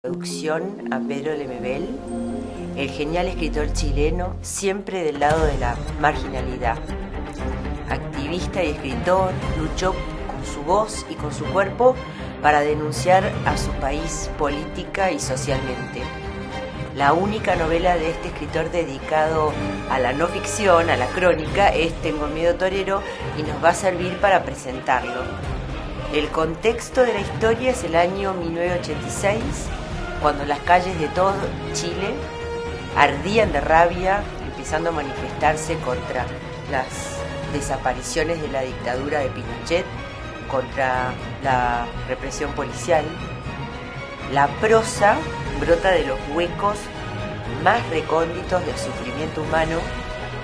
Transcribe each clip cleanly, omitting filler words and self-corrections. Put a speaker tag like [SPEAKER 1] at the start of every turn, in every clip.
[SPEAKER 1] Producción a Pedro Lemebel, el genial escritor chileno, siempre del lado de la marginalidad. Activista y escritor, luchó con su voz y con su cuerpo para denunciar a su país política y socialmente. La única novela de este escritor dedicado a la no ficción, a la crónica, es Tengo miedo torero, y nos va a servir para presentarlo. El contexto de la historia es el año 1986, cuando las calles de todo Chile ardían de rabia, empezando a manifestarse contra las desapariciones de la dictadura de Pinochet, contra la represión policial. La prosa brota de los huecos más recónditos del sufrimiento humano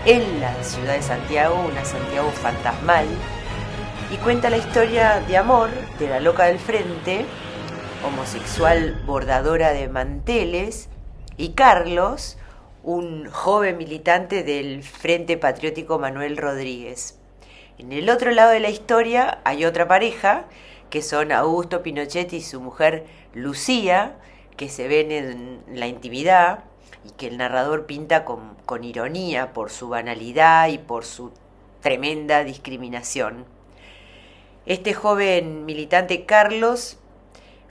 [SPEAKER 1] en la ciudad de Santiago, una Santiago fantasmal, y cuenta la historia de amor de la loca del frente, homosexual bordadora de manteles, y Carlos, un joven militante del Frente Patriótico Manuel Rodríguez. En el otro lado de la historia hay otra pareja, que son Augusto Pinochet y su mujer Lucía, que se ven en la intimidad y que el narrador pinta con ironía por su banalidad y por su tremenda discriminación. Este joven militante Carlos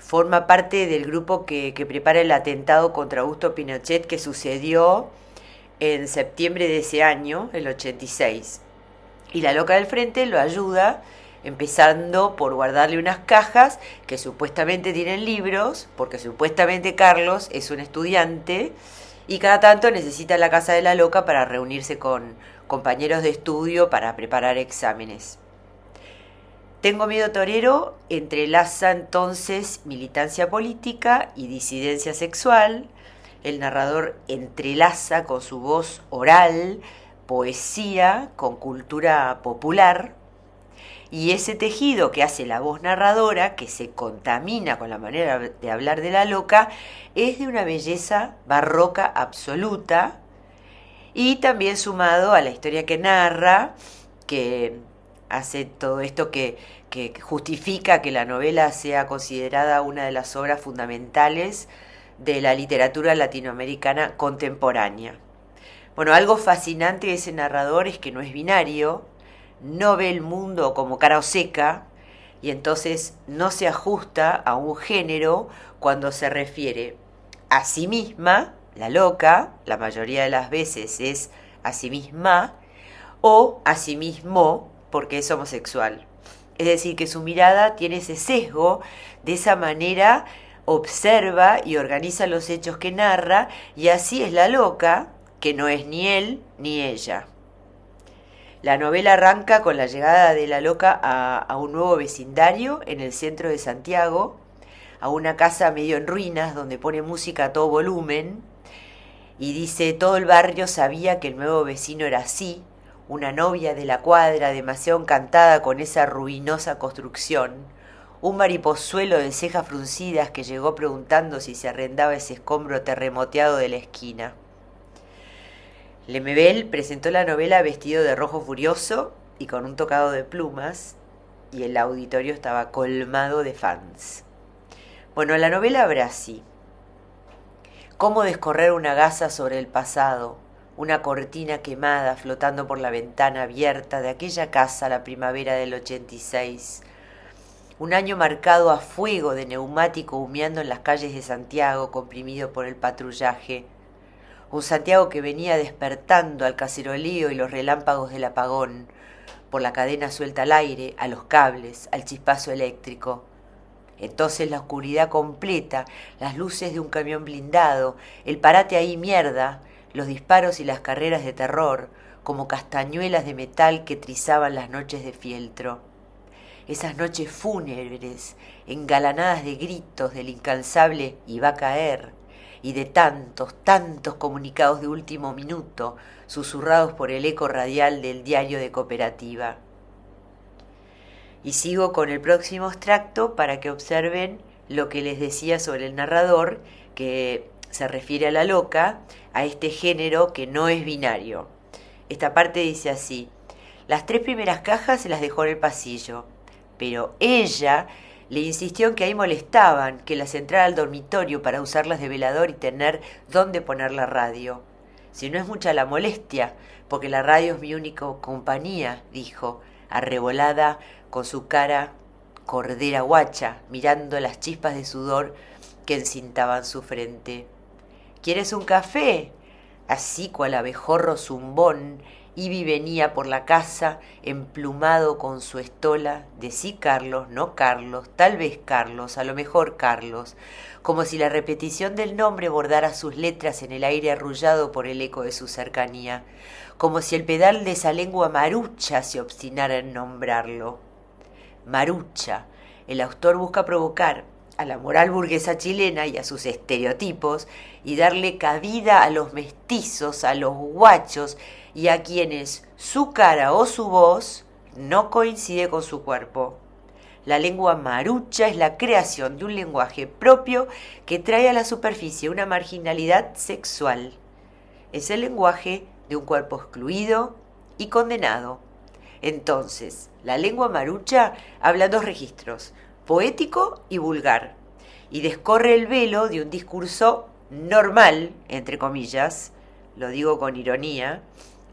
[SPEAKER 1] forma parte del grupo que prepara el atentado contra Augusto Pinochet, que sucedió en septiembre de ese año, el 86. Y la loca del frente lo ayuda, empezando por guardarle unas cajas que supuestamente tienen libros, porque supuestamente Carlos es un estudiante y cada tanto necesita la casa de la loca para reunirse con compañeros de estudio para preparar exámenes. Tengo miedo torero entrelaza entonces militancia política y disidencia sexual. El narrador entrelaza con su voz oral poesía con cultura popular, y ese tejido que hace la voz narradora, que se contamina con la manera de hablar de la loca, es de una belleza barroca absoluta, y también sumado a la historia que narra, que hace todo esto que justifica que la novela sea considerada una de las obras fundamentales de la literatura latinoamericana contemporánea. Bueno, algo fascinante de ese narrador es que no es binario, no ve el mundo como cara o seca, y entonces no se ajusta a un género cuando se refiere a sí misma, la loca, la mayoría de las veces es a sí misma, o a sí mismo, porque es homosexual. Es decir, que su mirada tiene ese sesgo, de esa manera observa y organiza los hechos que narra, y así es la loca, que no es ni él ni ella. La novela arranca con la llegada de la loca a un nuevo vecindario en el centro de Santiago, a una casa medio en ruinas donde pone música a todo volumen, y dice: todo el barrio sabía que el nuevo vecino era así, una novia de la cuadra demasiado encantada con esa ruinosa construcción, un mariposuelo de cejas fruncidas que llegó preguntando si se arrendaba ese escombro terremoteado de la esquina. Lemebel presentó la novela vestido de rojo furioso y con un tocado de plumas, y el auditorio estaba colmado de fans. Bueno, la novela habrá así: cómo descorrer una gasa sobre el pasado, una cortina quemada flotando por la ventana abierta de aquella casa la primavera del 86. Un año marcado a fuego de neumático humeando en las calles de Santiago, comprimido por el patrullaje. Un Santiago que venía despertando al caceroleo y los relámpagos del apagón, por la cadena suelta al aire, a los cables, al chispazo eléctrico. Entonces la oscuridad completa, las luces de un camión blindado, el parate ahí mierda, los disparos y las carreras de terror, como castañuelas de metal que trizaban las noches de fieltro. Esas noches fúnebres, engalanadas de gritos del incansable "y va a caer", y de tantos, tantos comunicados de último minuto, susurrados por el eco radial del diario de Cooperativa. Y sigo con el próximo extracto para que observen lo que les decía sobre el narrador, que se refiere a la loca, a este género que no es binario. Esta parte dice así: las 3 primeras cajas se las dejó en el pasillo, pero ella Le insistió en que ahí molestaban, que las entrara al dormitorio para usarlas de velador y tener dónde poner la radio. Si no es mucha la molestia, porque la radio es mi única compañía, dijo, arrebolada con su cara cordera guacha, mirando las chispas de sudor que encintaban su frente. ¿Quieres un café? Así cual abejorro zumbón, Ivy venía por la casa, emplumado con su estola, de sí Carlos, no Carlos, tal vez Carlos, a lo mejor Carlos, como si la repetición del nombre bordara sus letras en el aire arrullado por el eco de su cercanía, como si el pedal de esa lengua marucha se obstinara en nombrarlo. Marucha, el autor busca provocar a la moral burguesa chilena y a sus estereotipos y darle cabida a los mestizos, a los guachos y a quienes su cara o su voz no coincide con su cuerpo. La lengua marucha es la creación de un lenguaje propio que trae a la superficie una marginalidad sexual. Es el lenguaje de un cuerpo excluido y condenado. Entonces, la lengua marucha habla en dos registros, poético y vulgar, y descorre el velo de un discurso normal, entre comillas, lo digo con ironía,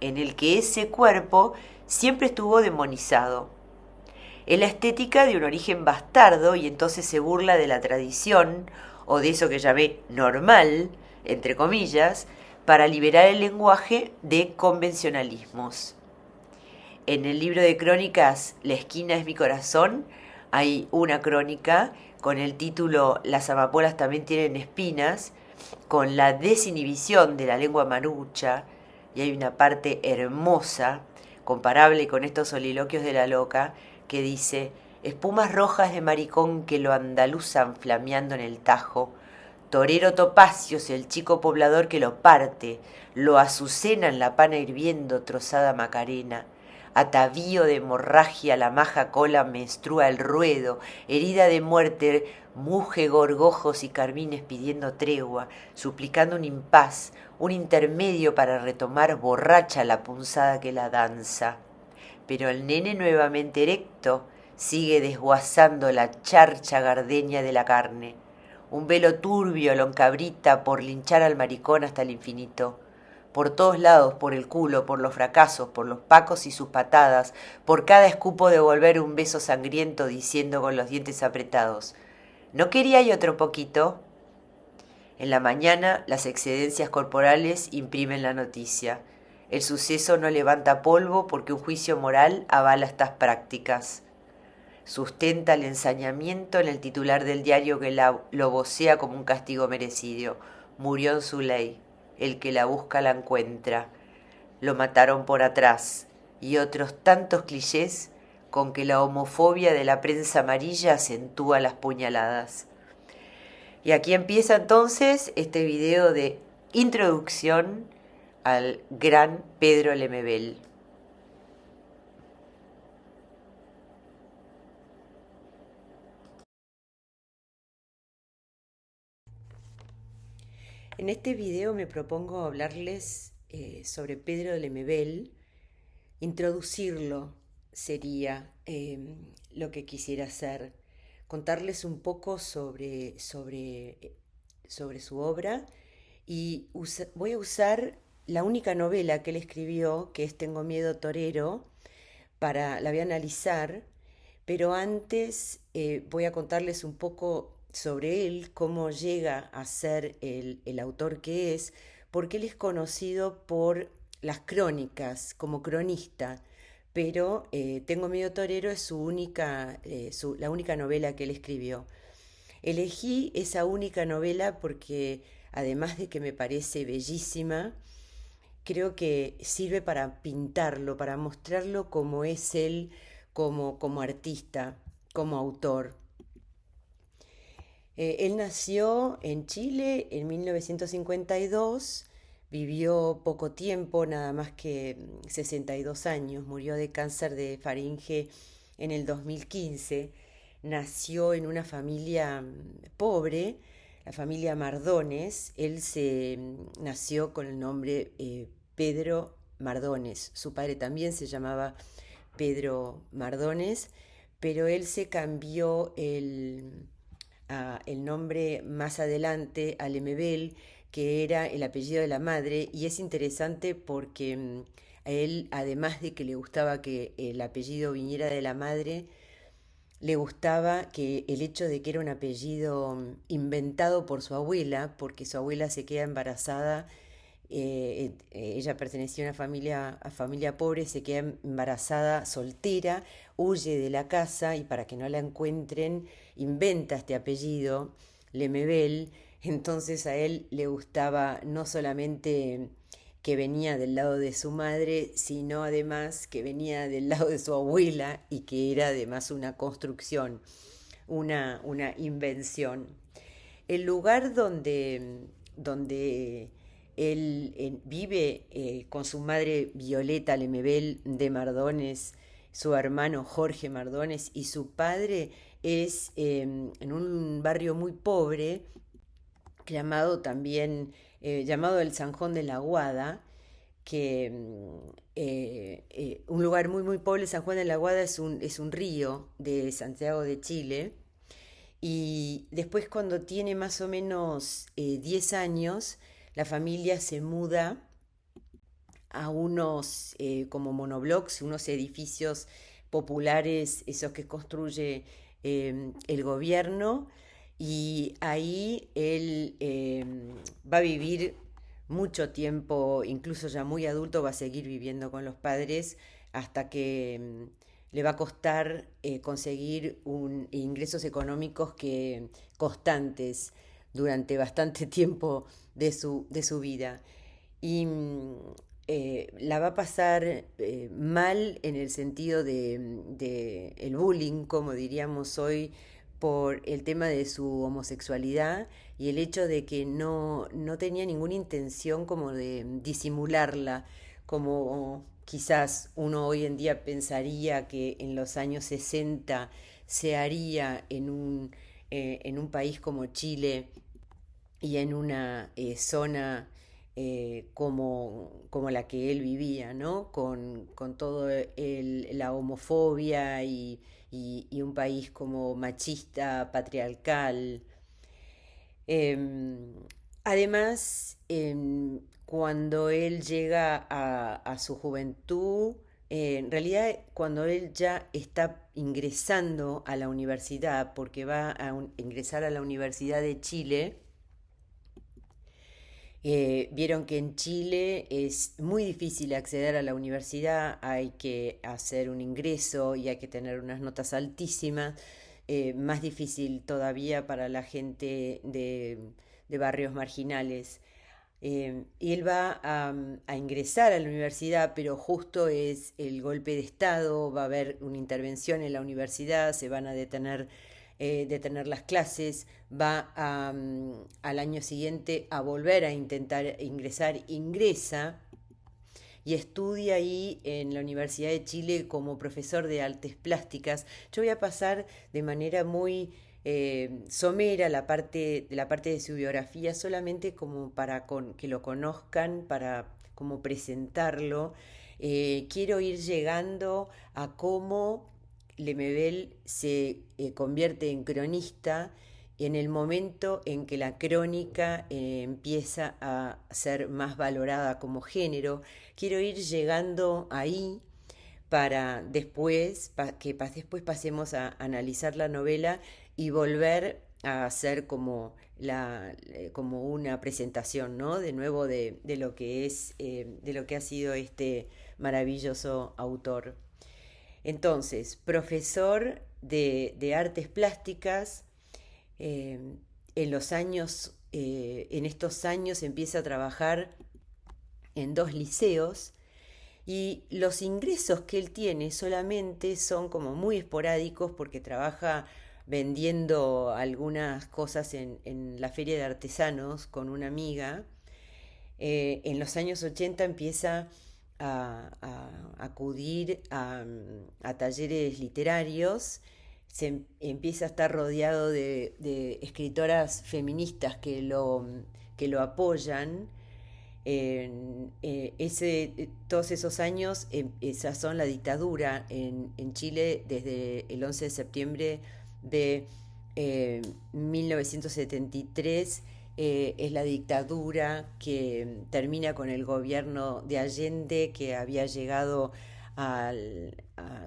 [SPEAKER 1] en el que ese cuerpo siempre estuvo demonizado. Es la estética de un origen bastardo y entonces se burla de la tradición, o de eso que llamé normal, entre comillas, para liberar el lenguaje de convencionalismos. En el libro de crónicas La esquina es mi corazón hay una crónica con el título Las amapolas también tienen espinas, con la desinhibición de la lengua marucha, y hay una parte hermosa, comparable con estos soliloquios de la loca, que dice: espumas rojas de maricón que lo andaluzan flameando en el Tajo, torero Topacios, el chico poblador que lo parte, lo azucena en la pana hirviendo trozada Macarena, atavío de hemorragia la maja cola menstrua el ruedo, herida de muerte muge gorgojos y carmines pidiendo tregua, suplicando un impas, un intermedio para retomar borracha la punzada que la danza. Pero el nene nuevamente erecto sigue desguazando la charcha gardenia de la carne. Un velo turbio lo encabrita por linchar al maricón hasta el infinito. Por todos lados, por el culo, por los fracasos, por los pacos y sus patadas, por cada escupo devolver un beso sangriento diciendo con los dientes apretados: ¿no queríais otro poquito? En la mañana las excedencias corporales imprimen la noticia. El suceso no levanta polvo porque un juicio moral avala estas prácticas. Sustenta el ensañamiento en el titular del diario que lo vocea como un castigo merecido. Murió en su ley. El que la busca la encuentra. Lo mataron por atrás. Y otros tantos clichés con que la homofobia de la prensa amarilla acentúa las puñaladas. Y aquí empieza entonces este video de introducción al gran Pedro Lemebel. En este video me propongo hablarles sobre Pedro Lemebel. Introducirlo sería lo que quisiera hacer. Contarles un poco sobre su obra y voy a usar la única novela que él escribió, que es Tengo miedo torero, la voy a analizar, pero antes voy a contarles un poco sobre él, cómo llega a ser el autor que es, porque él es conocido por las crónicas, como cronista, pero Tengo miedo torero es la única novela que él escribió. Elegí esa única novela porque, además de que me parece bellísima, creo que sirve para pintarlo, para mostrarlo como es él, como artista, como autor. Él nació en Chile en 1952, vivió poco tiempo, nada más que 62 años, murió de cáncer de faringe en el 2015. Nació en una familia pobre, la familia Mardones. Él nació con el nombre Pedro Mardones. Su padre también se llamaba Pedro Mardones, pero él se cambió el nombre más adelante a Lemebel, que era el apellido de la madre, y es interesante porque a él, además de que le gustaba que el apellido viniera de la madre, le gustaba que el hecho de que era un apellido inventado por su abuela, porque su abuela se queda embarazada, ella pertenecía a familia pobre, se queda embarazada, soltera, huye de la casa y para que no la encuentren, inventa este apellido, Lemebel. Entonces a él le gustaba no solamente que venía del lado de su madre, sino además que venía del lado de su abuela y que era además una construcción, una invención. El lugar donde él vive con su madre Violeta Lemebel de Mardones, su hermano Jorge Mardones y su padre es en un barrio muy pobre llamado también, llamado el Zanjón de la Guada, que un lugar muy muy pobre. San Juan de la Guada es un río de Santiago de Chile, y después cuando tiene más o menos 10 años, la familia se muda a unos como monoblocks, unos edificios populares, esos que construye el gobierno, y ahí él va a vivir mucho tiempo, incluso ya muy adulto, va a seguir viviendo con los padres hasta que le va a costar conseguir ingresos económicos constantes durante bastante tiempo de su vida. Y la va a pasar mal en el sentido de el bullying, como diríamos hoy, por el tema de su homosexualidad y el hecho de que no tenía ninguna intención como de disimularla, como quizás uno hoy en día pensaría que en los años 60 se haría en un país como Chile y en una zona como la que él vivía, ¿no? Con todo la homofobia y un país como machista, patriarcal. Em, Además, cuando él llega a su juventud, en realidad cuando él ya está ingresando a la universidad, porque va a ingresar a la Universidad de Chile, vieron que en Chile es muy difícil acceder a la universidad, hay que hacer un ingreso y hay que tener unas notas altísimas, más difícil todavía para la gente de barrios marginales. Y él va a ingresar a la universidad, pero justo es el golpe de Estado, va a haber una intervención en la universidad, se van a detener las clases, al año siguiente a volver a intentar ingresar, ingresa y estudia ahí en la Universidad de Chile como profesor de artes plásticas. Yo voy a pasar de manera muy somera la parte de su biografía, solamente como para que lo conozcan, para como presentarlo. Quiero ir llegando a cómo Lemebel se convierte en cronista en el momento en que la crónica empieza a ser más valorada como género. Quiero ir llegando ahí para después, después pasemos a analizar la novela y volver a hacer como una presentación, ¿no? De nuevo de lo que de lo que ha sido este maravilloso autor. Entonces, profesor de artes plásticas, eh, en estos años empieza a trabajar en dos liceos, y los ingresos que él tiene solamente son como muy esporádicos porque trabaja vendiendo algunas cosas en la feria de artesanos con una amiga. En los años 80 empieza a acudir a talleres literarios, empieza a estar rodeado de escritoras feministas que lo apoyan. Todos esos años, esas son la dictadura en Chile desde el 11 de septiembre de 1973. Es la dictadura que termina con el gobierno de Allende, que había llegado a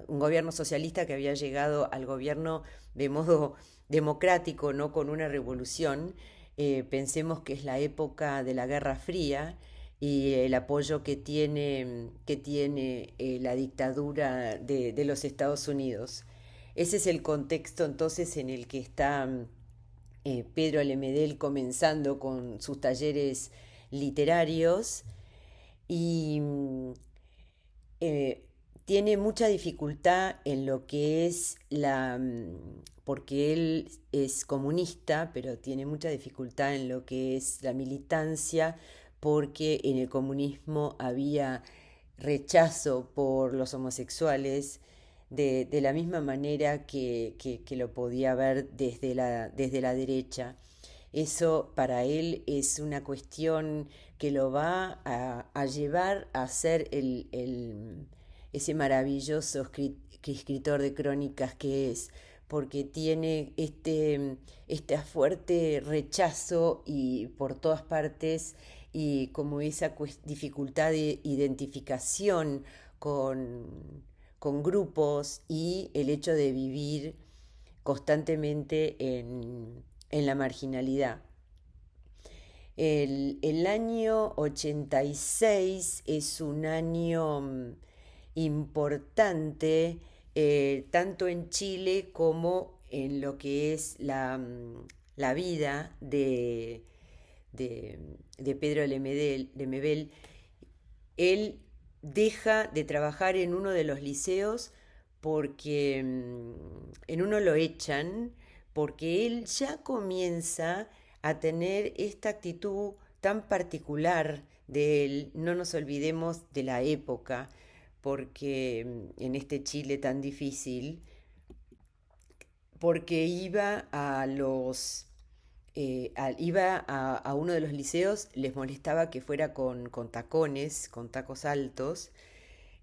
[SPEAKER 1] un gobierno socialista que había llegado al gobierno de modo democrático, no con una revolución. Pensemos que es la época de la Guerra Fría y el apoyo que tiene la dictadura de los Estados Unidos. Ese es el contexto entonces en el que está Pedro Lemedel comenzando con sus talleres literarios y eh, tiene mucha dificultad en lo que es porque él es comunista, pero tiene mucha dificultad en lo que es la militancia, porque en el comunismo había rechazo por los homosexuales de la misma manera que lo podía ver desde la derecha. Eso para él es una cuestión que lo va a llevar a ser ese maravilloso escritor de crónicas que es, porque tiene este fuerte rechazo y por todas partes y como esa dificultad de identificación con grupos y el hecho de vivir constantemente en la marginalidad. El año 86 es un año importante, tanto en Chile como en lo que es la vida de Pedro Lemebel. Él deja de trabajar en uno de los liceos porque en uno lo echan, porque él ya comienza a tener esta actitud tan particular de él. No nos olvidemos de la época, porque en este Chile tan difícil, porque iba a uno de los liceos, les molestaba que fuera con tacones, con tacos altos,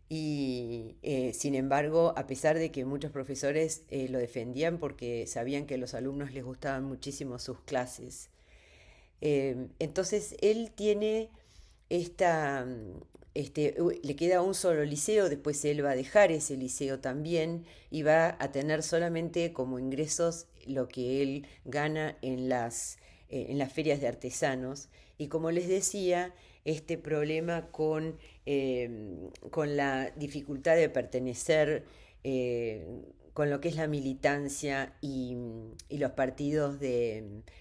[SPEAKER 1] y sin embargo, a pesar de que muchos profesores lo defendían porque sabían que a los alumnos les gustaban muchísimo sus clases. Entonces él tiene le queda un solo liceo, después él va a dejar ese liceo también y va a tener solamente como ingresos lo que él gana en las ferias de artesanos. Y como les decía, este problema con la dificultad de pertenecer, con lo que es la militancia y los partidos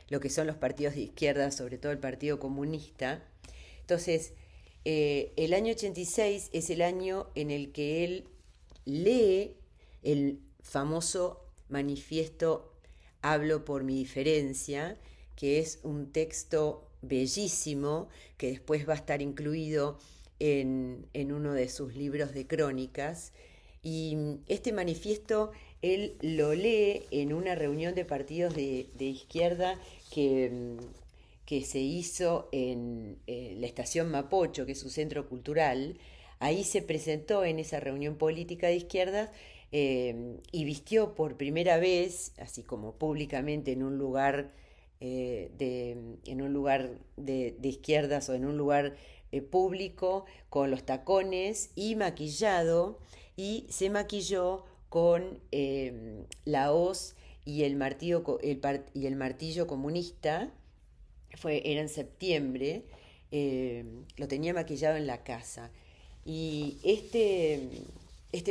[SPEAKER 1] lo que son los partidos de izquierda, sobre todo el Partido Comunista. Entonces, el año 86 es el año en el que él lee el famoso manifiesto Hablo por mi diferencia, que es un texto bellísimo que después va a estar incluido en uno de sus libros de crónicas. Y este manifiesto él lo lee en una reunión de partidos de izquierda que se hizo en la estación Mapocho, que es su centro cultural. Ahí se presentó en esa reunión política de izquierdas y vistió por primera vez, así como públicamente en un lugar de izquierdas o en un lugar público, con los tacones y maquillado, y se maquilló con la hoz y el martillo comunista. Era en septiembre, lo tenía maquillado en la casa. Y este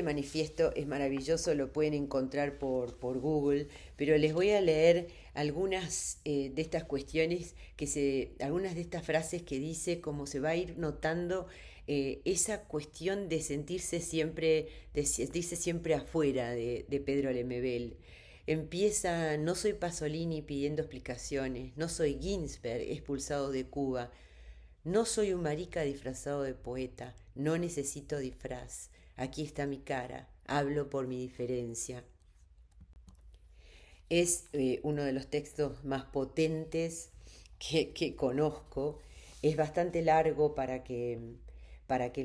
[SPEAKER 1] manifiesto es maravilloso, lo pueden encontrar por Google, pero les voy a leer algunas de estas cuestiones, algunas de estas frases que dice, como se va a ir notando esa cuestión de sentirse siempre afuera de Pedro Lemebel. Empieza: no soy Pasolini pidiendo explicaciones, no soy Ginsberg expulsado de Cuba, no soy un marica disfrazado de poeta, no necesito disfraz, aquí está mi cara, hablo por mi diferencia. Es uno de los textos más potentes que conozco. Es bastante largo para que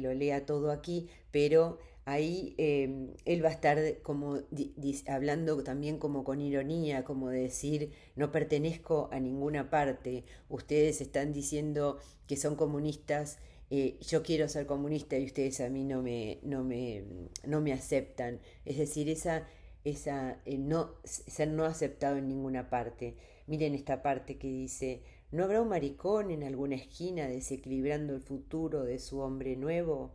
[SPEAKER 1] lo lea todo aquí, pero ahí él va a estar como hablando también como con ironía, como de decir, no pertenezco a ninguna parte, ustedes están diciendo que son comunistas, yo quiero ser comunista y ustedes a mí no me aceptan. Es decir, no, ser no aceptado en ninguna parte. Miren esta parte que dice, ¿no habrá un maricón en alguna esquina desequilibrando el futuro de su hombre nuevo?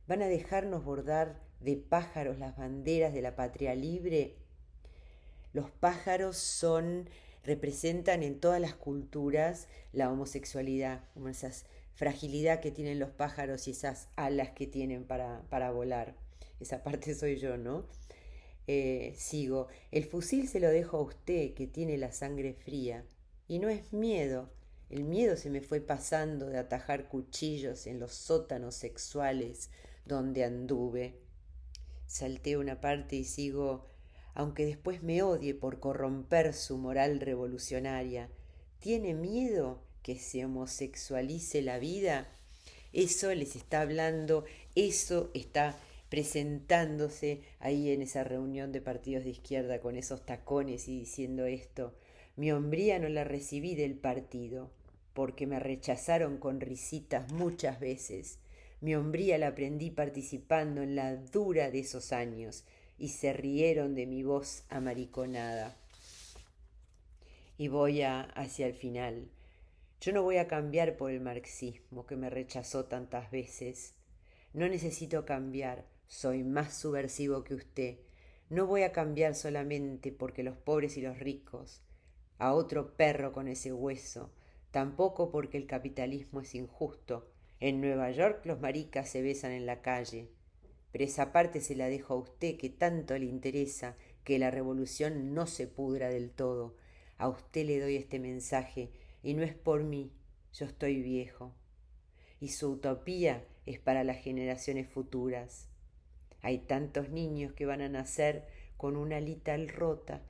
[SPEAKER 1] ¿Van a dejarnos bordar de pájaros las banderas de la patria libre? Los pájaros representan en todas las culturas la homosexualidad, como esa fragilidad que tienen los pájaros y esas alas que tienen para volar. Esa parte soy yo, ¿no? Sigo. El fusil se lo dejo a usted, que tiene la sangre fría. Y no es miedo. El miedo se me fue pasando de atajar cuchillos en los sótanos sexuales donde anduve. Salté una parte y sigo, aunque después me odie por corromper su moral revolucionaria. ¿Tiene miedo que se homosexualice la vida? Eso les está hablando, eso está presentándose ahí en esa reunión de partidos de izquierda con esos tacones y diciendo esto. Mi hombría no la recibí del partido, porque me rechazaron con risitas muchas veces. Mi hombría la aprendí participando en la dura de esos años y se rieron de mi voz amariconada. Y hacia el final. Yo no voy a cambiar por el marxismo que me rechazó tantas veces. No necesito cambiar, soy más subversivo que usted. No voy a cambiar solamente porque los pobres y los ricos, a otro perro con ese hueso, tampoco porque el capitalismo es injusto. En Nueva York los maricas se besan en la calle. Pero esa parte se la dejo a usted que tanto le interesa que la revolución no se pudra del todo. A usted le doy este mensaje y no es por mí, yo estoy viejo. Y su utopía es para las generaciones futuras. Hay tantos niños que van a nacer con una alita rota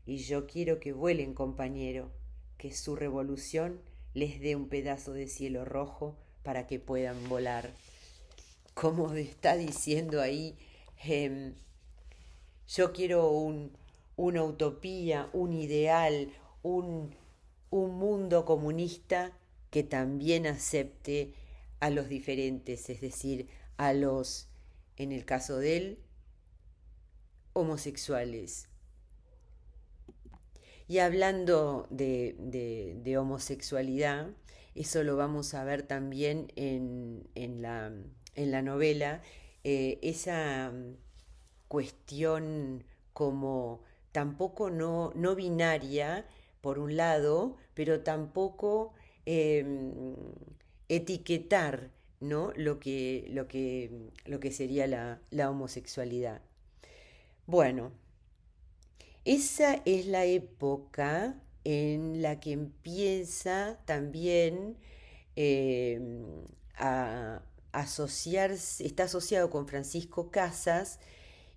[SPEAKER 1] y yo quiero que vuelen, compañero, que su revolución les dé un pedazo de cielo rojo para que puedan volar. Como está diciendo ahí, yo quiero una utopía, un ideal, un, un mundo comunista que también acepte a los diferentes, es decir, a los, en el caso de él, homosexuales. Y hablando de homosexualidad, eso lo vamos a ver también en la novela, esa cuestión como tampoco no binaria, por un lado, pero tampoco etiquetar, ¿no? Lo que sería la homosexualidad. Bueno, esa es la época en la que empieza también eh, a asociarse, está asociado con Francisco Casas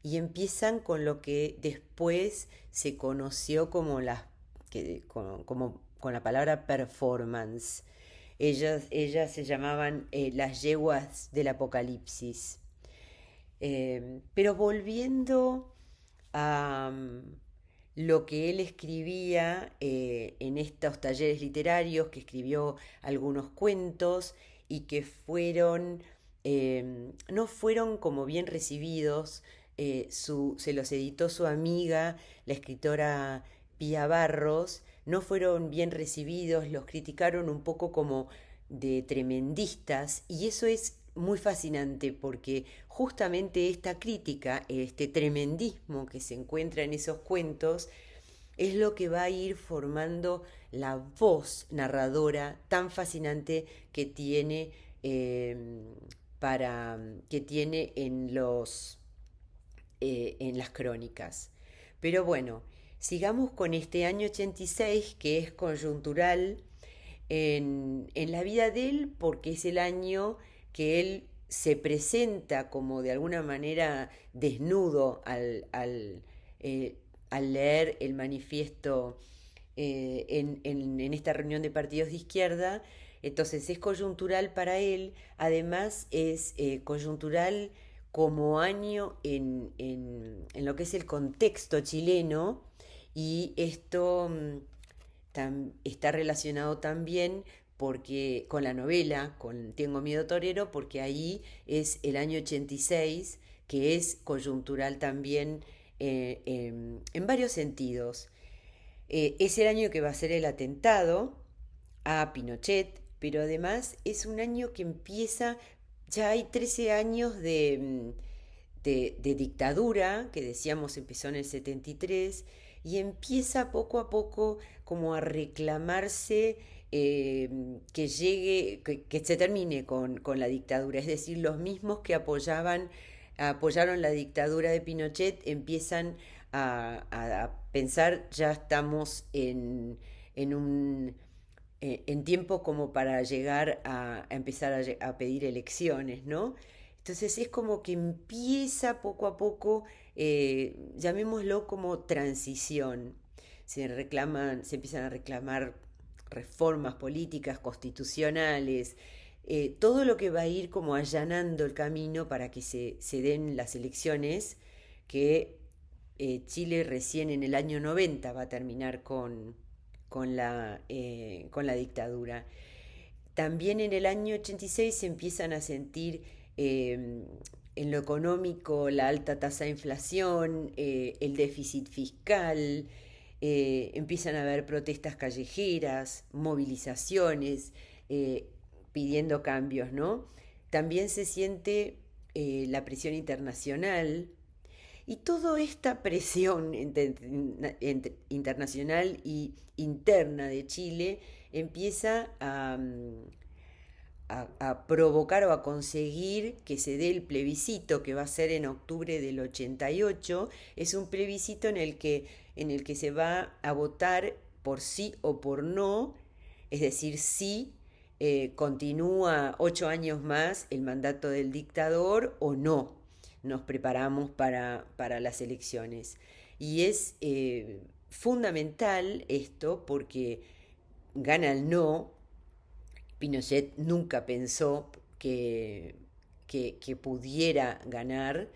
[SPEAKER 1] y empiezan con lo que después se conoció como con la palabra performance. Ellas se llamaban las yeguas del apocalipsis. Pero volviendo a lo que él escribía en estos talleres literarios, que escribió algunos cuentos y que no fueron como bien recibidos, se los editó su amiga, la escritora Pía Barros, no fueron bien recibidos, los criticaron un poco como de tremendistas y eso es muy fascinante porque justamente esta crítica, este tremendismo que se encuentra en esos cuentos, es lo que va a ir formando la voz narradora tan fascinante que tiene que tiene en las crónicas. Pero bueno, sigamos con este año 86 que es coyuntural en la vida de él porque es el año que él se presenta como de alguna manera desnudo al leer el manifiesto en esta reunión de partidos de izquierda Entonces es coyuntural para él, además es coyuntural como año en lo que es el contexto chileno y esto está relacionado también porque con la novela, con Tengo miedo torero, porque ahí es el año 86, que es coyuntural también en varios sentidos. Es el año que va a ser el atentado a Pinochet, pero además es un año que empieza, ya hay 13 años de dictadura, que decíamos empezó en el 73, y empieza poco a poco como a reclamarse que llegue, que se termine con la dictadura. Es decir, los mismos que apoyaron la dictadura de Pinochet empiezan a pensar, ya estamos en tiempo como para llegar a empezar a pedir elecciones, ¿no? Entonces es como que empieza poco a poco, llamémoslo como transición. Se empiezan a reclamar reformas políticas, constitucionales, todo lo que va a ir como allanando el camino para que se den las elecciones que Chile recién en el año 90 va a terminar con la dictadura. También en el año 86 se empiezan a sentir eh, en lo económico la alta tasa de inflación, el déficit fiscal, empiezan a haber protestas callejeras, movilizaciones, eh, pidiendo cambios, ¿no? También se siente la presión internacional y toda esta presión internacional y interna de Chile empieza a provocar o a conseguir que se dé el plebiscito que va a ser en octubre del 88. Es un plebiscito en el que se va a votar por sí o por no, es decir, sí continúa 8 años más el mandato del dictador o no. Nos preparamos para las elecciones. Y es fundamental esto porque gana el no. Pinochet nunca pensó que pudiera ganar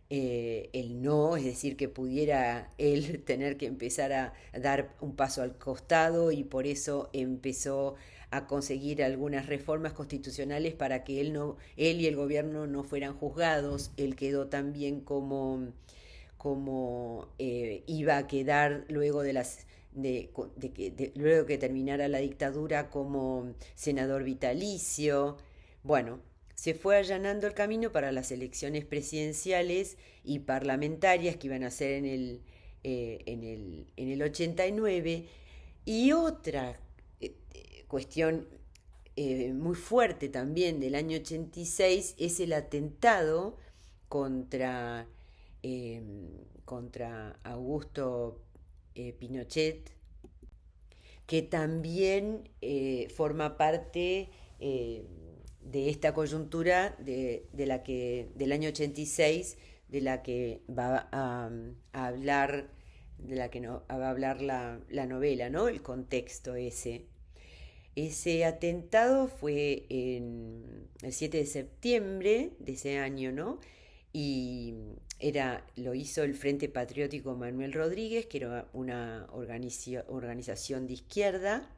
[SPEAKER 1] el no, es decir, que pudiera él tener que empezar a dar un paso al costado y por eso empezó a conseguir algunas reformas constitucionales para que él y el gobierno no fueran juzgados. Él quedó también como iba a quedar luego luego que terminara la dictadura como senador vitalicio. Bueno, se fue allanando el camino para las elecciones presidenciales y parlamentarias que iban a ser en el 89. Y otra cuestión muy fuerte también del año 86 es el atentado contra, eh, contra Augusto Pinochet, que también forma parte de esta coyuntura del año 86, de la que va a hablar, de la que va a hablar la novela, ¿no? El contexto ese. Ese atentado fue el 7 de septiembre de ese año, ¿no? Y lo hizo el Frente Patriótico Manuel Rodríguez, que era una organización de izquierda.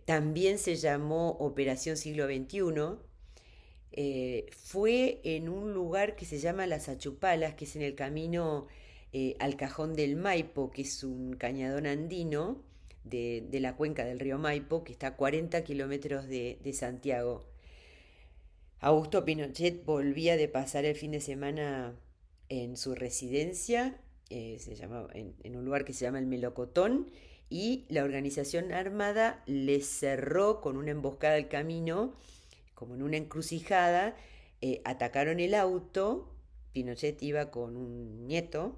[SPEAKER 1] También se llamó Operación Siglo XXI. Fue en un lugar que se llama Las Achupalas, que es en el camino al Cajón del Maipo, que es un cañadón andino de la cuenca del río Maipo, que está a 40 kilómetros de Santiago. Augusto Pinochet volvía de pasar el fin de semana en su residencia, en un lugar que se llama el Melocotón, y la organización armada le cerró con una emboscada al camino, como en una encrucijada, atacaron el auto. Pinochet iba con un nieto,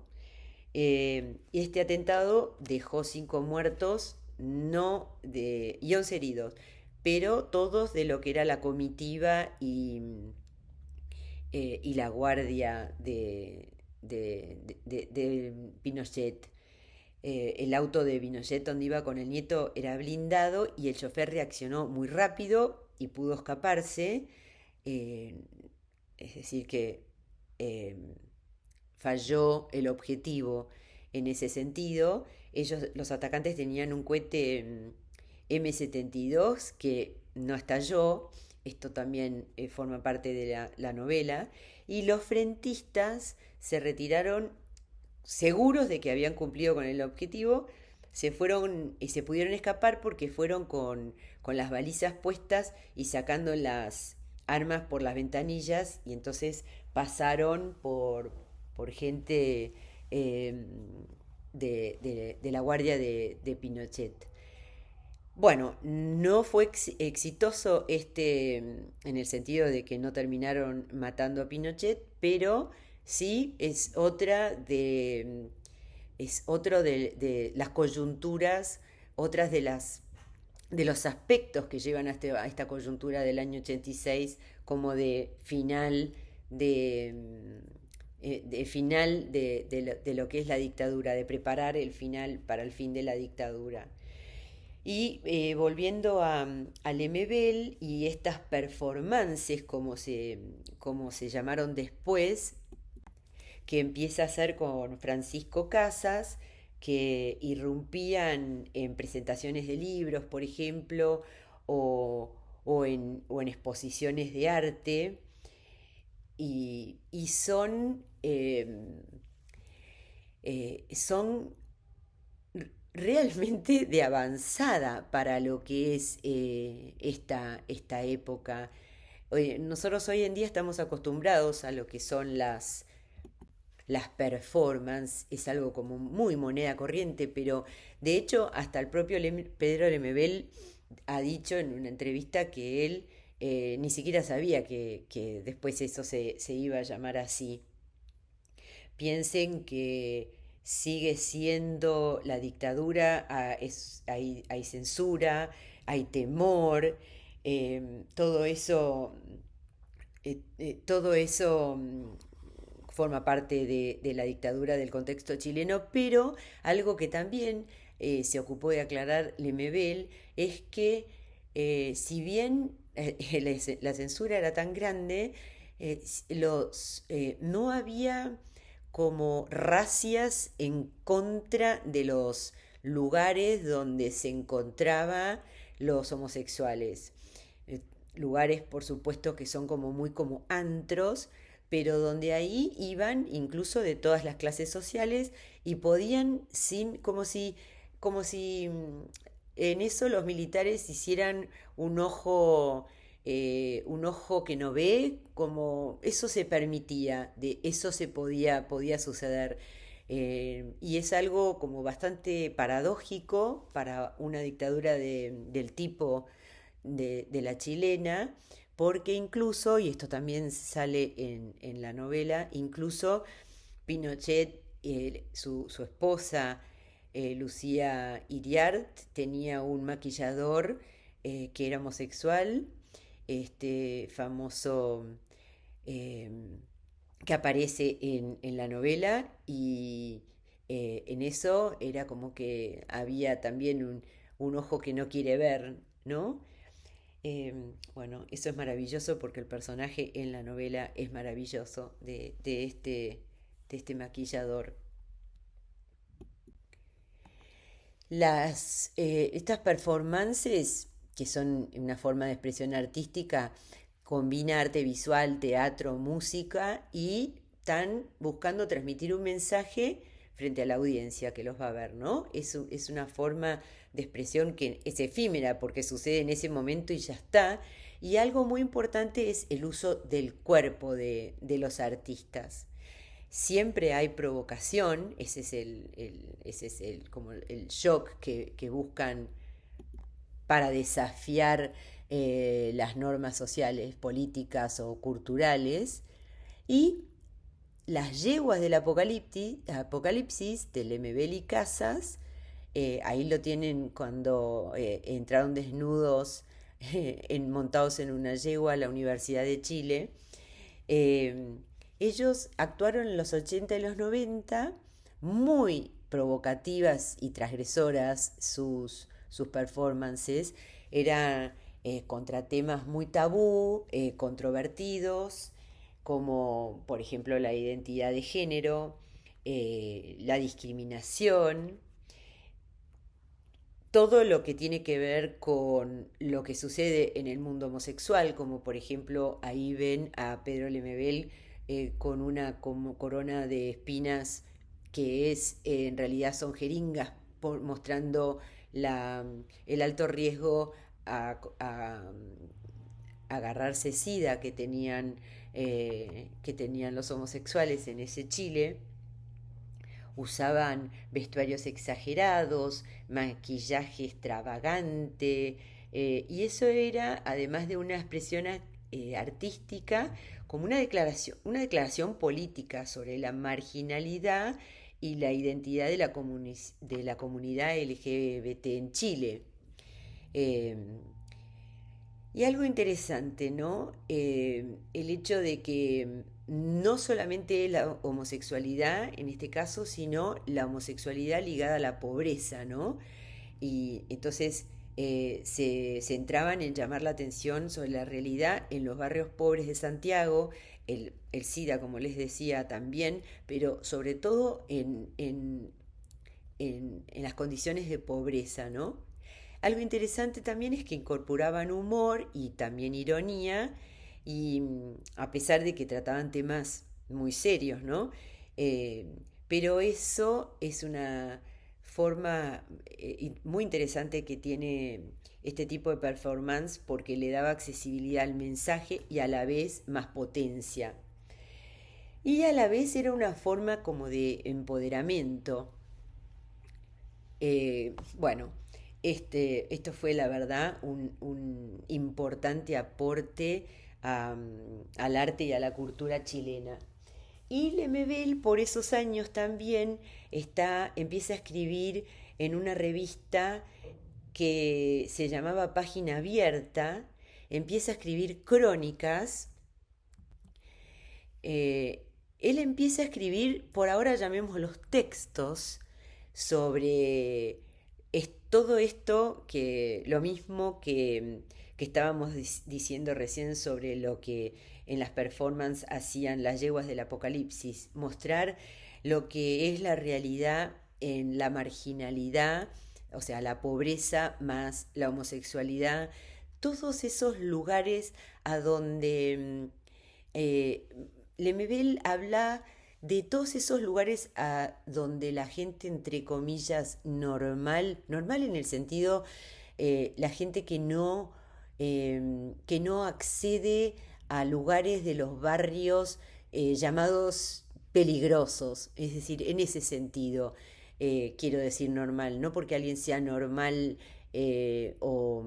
[SPEAKER 1] y este atentado dejó 5 muertos, y 11 heridos, pero todos de lo que era la comitiva y la guardia de Pinochet.
[SPEAKER 2] el auto de Pinochet donde iba con el nieto era blindado y el chofer reaccionó muy rápido y pudo escaparse. eh, es decir, que eh, falló el objetivo en ese sentido. Ellos, los atacantes tenían un cohete M-72 que no estalló. Esto también forma parte de la novela. Y los frentistas se retiraron seguros de que habían cumplido con el objetivo. Se fueron y se pudieron escapar porque fueron con las balizas puestas y sacando las armas por las ventanillas y entonces pasaron por gente eh, de la guardia de Pinochet. Bueno, no fue exitoso en el sentido de que no terminaron matando a Pinochet, pero sí es otro de las coyunturas, otras de los aspectos que llevan a esta coyuntura del año 86 como de final de lo que es la dictadura, de preparar el final para el fin de la dictadura. Y volviendo al Lemebel y estas performances, como se llamaron después, que empieza a hacer con Francisco Casas, que irrumpían en presentaciones de libros, por ejemplo, o en exposiciones de arte, y son realmente de avanzada para lo que es esta época. Nosotros hoy en día estamos acostumbrados a lo que son las performances, es algo como muy moneda corriente, pero de hecho hasta el propio Pedro Lemebel ha dicho en una entrevista que él ni siquiera sabía que después eso se iba a llamar así. Piensen que sigue siendo la dictadura, hay censura, hay temor, todo eso, todo eso forma parte de la dictadura del contexto chileno, pero algo que también se ocupó de aclarar Lemebel es que si bien la censura era tan grande, no había como racias en contra de los lugares donde se encontraban los homosexuales. Lugares, por supuesto, que son como muy como antros, pero donde ahí iban incluso de todas las clases sociales y podían como si en eso los militares hicieran un ojo que no ve, como eso se permitía, de eso podía suceder. Y es algo como bastante paradójico para una dictadura del tipo de la chilena, porque incluso, y esto también sale en la novela, incluso Pinochet, su esposa, Lucía Iriart, tenía un maquillador que era homosexual, este famoso eh, que aparece en la novela y en eso era como que había también un ojo que no quiere ver, ¿no? Bueno, eso es maravilloso porque el personaje en la novela es maravilloso de este maquillador. Estas performances, que son una forma de expresión artística, combina arte visual, teatro, música y están buscando transmitir un mensaje frente a la audiencia que los va a ver, ¿no? Es una forma de expresión que es efímera porque sucede en ese momento y ya está. Y algo muy importante es el uso del cuerpo de los artistas. Siempre hay provocación, ese es como el shock que buscan para desafiar las normas sociales, políticas o culturales. Y las yeguas del apocalipsis de Lemebel y Casas, ahí lo tienen cuando entraron desnudos montados en una yegua a la Universidad de Chile. Eh, Ellos actuaron en los 80 y los 90 muy provocativas y transgresoras sus performances, era contra temas muy tabú, controvertidos, como por ejemplo la identidad de género, la discriminación, todo lo que tiene que ver con lo que sucede en el mundo homosexual, como por ejemplo ahí ven a Pedro Lemebel con una como corona de espinas que es en realidad son jeringas mostrando el alto riesgo a agarrarse SIDA que tenían los homosexuales en ese Chile. Usaban vestuarios exagerados, maquillaje extravagante, y eso era, además de una expresión artística, como una declaración política sobre la marginalidad y la identidad de la comunidad LGBT en Chile. Eh, y algo interesante, ¿no? El hecho de que no solamente la homosexualidad en este caso, sino la homosexualidad ligada a la pobreza, ¿no? Y entonces se centraban en llamar la atención sobre la realidad en los barrios pobres de Santiago, el SIDA, como les decía también, pero sobre todo en las condiciones de pobreza, ¿no? Algo interesante también es que incorporaban humor y también ironía, y a pesar de que trataban temas muy serios, ¿no? Eh, pero eso es una forma muy interesante que tiene este tipo de performance porque le daba accesibilidad al mensaje y a la vez más potencia. Y a la vez era una forma como de empoderamiento. Bueno, esto fue la verdad un importante aporte al arte y a la cultura chilena. Y Lemebel por esos años también empieza a escribir en una revista que se llamaba Página Abierta, empieza a escribir crónicas. eh, Él empieza a escribir, por ahora llamémoslos textos, sobre todo esto que lo mismo que estábamos diciendo recién sobre lo que en las performances hacían las yeguas del apocalipsis, mostrar lo que es la realidad en la marginalidad, o sea, la pobreza más la homosexualidad, todos esos lugares a donde eh, Lemebel habla de todos esos lugares a donde la gente, entre comillas, normal en el sentido, la gente que no accede a lugares de los barrios llamados peligrosos, es decir, en ese sentido, quiero decir normal, no porque alguien sea normal eh, o,